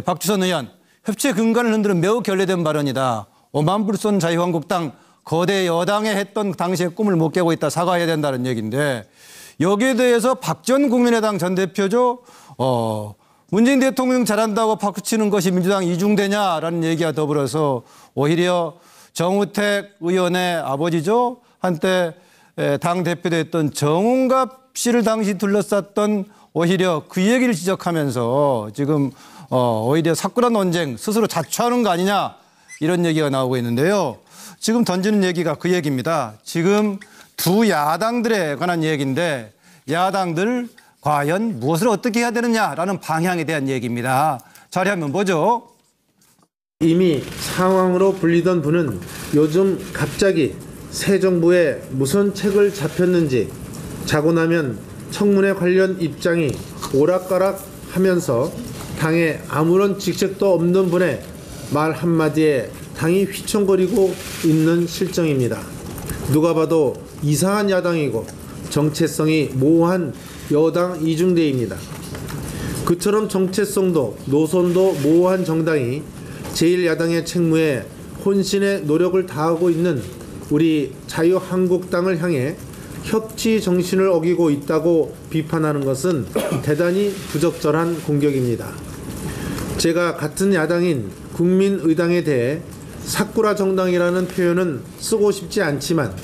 박주선 의원. 협치의 근간을 흔드는 매우 결례된 발언이다. 오만불손 자유한국당 거대 여당에 했던 당시의 꿈을 못 깨고 있다. 사과해야 된다는 얘기인데 여기에 대해서 박 전 국민의당 전 대표죠. 문재인 대통령 잘한다고 박수치는 것이 민주당 이중대냐라는 얘기와 더불어서 오히려 정우택 의원의 아버지죠. 한때 당대표도 했던 정운갑 씨를 당시 둘러쌌던 오히려 그 얘기를 지적하면서 지금 오히려 사쿠라 논쟁 스스로 자초하는 거 아니냐 이런 얘기가 나오고 있는데요. 지금 던지는 얘기가 그 얘기입니다. 지금 두 야당들에 관한 얘기인데 야당들 과연 무엇을 어떻게 해야 되느냐라는 방향에 대한 얘기입니다. 자리 한번 보죠. 이미 상황으로 불리던 분은 요즘 갑자기 새 정부에 무슨 책을 잡혔는지 자고 나면 청문회 관련 입장이 오락가락 하면서 당에 아무런 직책도 없는 분의 말 한마디에 당이 휘청거리고 있는 실정입니다. 누가 봐도 이상한 야당이고 정체성이 모호한 여당 이중대입니다. 그처럼 정체성도 노선도 모호한 정당이 제1야당의 책무에 혼신의 노력을 다하고 있는 우리 자유한국당을 향해 협치 정신을 어기고 있다고 비판하는 것은 대단히 부적절한 공격입니다. 제가 같은 야당인 국민의당에 대해 사쿠라 정당이라는 표현은 쓰고 싶지 않지만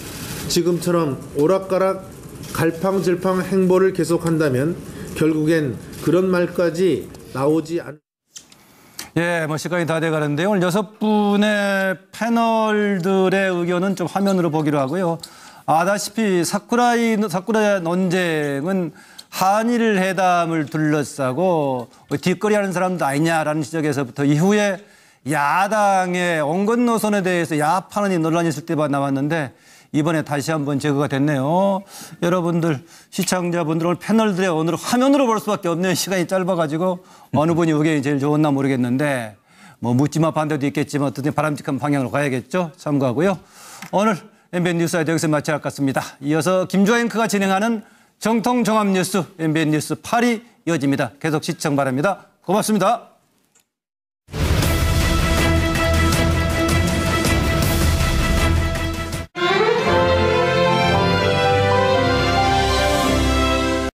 지금처럼 오락가락 갈팡질팡 행보를 계속한다면 결국엔 그런 말까지 나오지 않. 예, 뭐 시간이 다 돼가는데요. 오늘 6분의 패널들의 의견은 좀 화면으로 보기로 하고요. 아다시피 사쿠라 논쟁은 한일 회담을 둘러싸고 뒷거리하는 사람도 아니냐라는 지적에서부터 이후에 야당의 온건 노선에 대해서 야파는 논란이 있을 때만 나왔는데 이번에 다시 한번 제거가 됐네요. 여러분들 시청자분들 오늘 패널들의 오늘 화면으로 볼 수밖에 없네요. 시간이 짧아가지고 어느 분이 의견이 제일 좋았나 모르겠는데 뭐 묻지마 반대도 있겠지만 어쨌든 바람직한 방향으로 가야겠죠. 참고하고요. 오늘 MBN 뉴스아이드 여기서 마쳐야 할 것 같습니다. 이어서 김주아 앵커가 진행하는 정통 종합 뉴스 MBN 뉴스 8이 이어집니다. 계속 시청 바랍니다. 고맙습니다.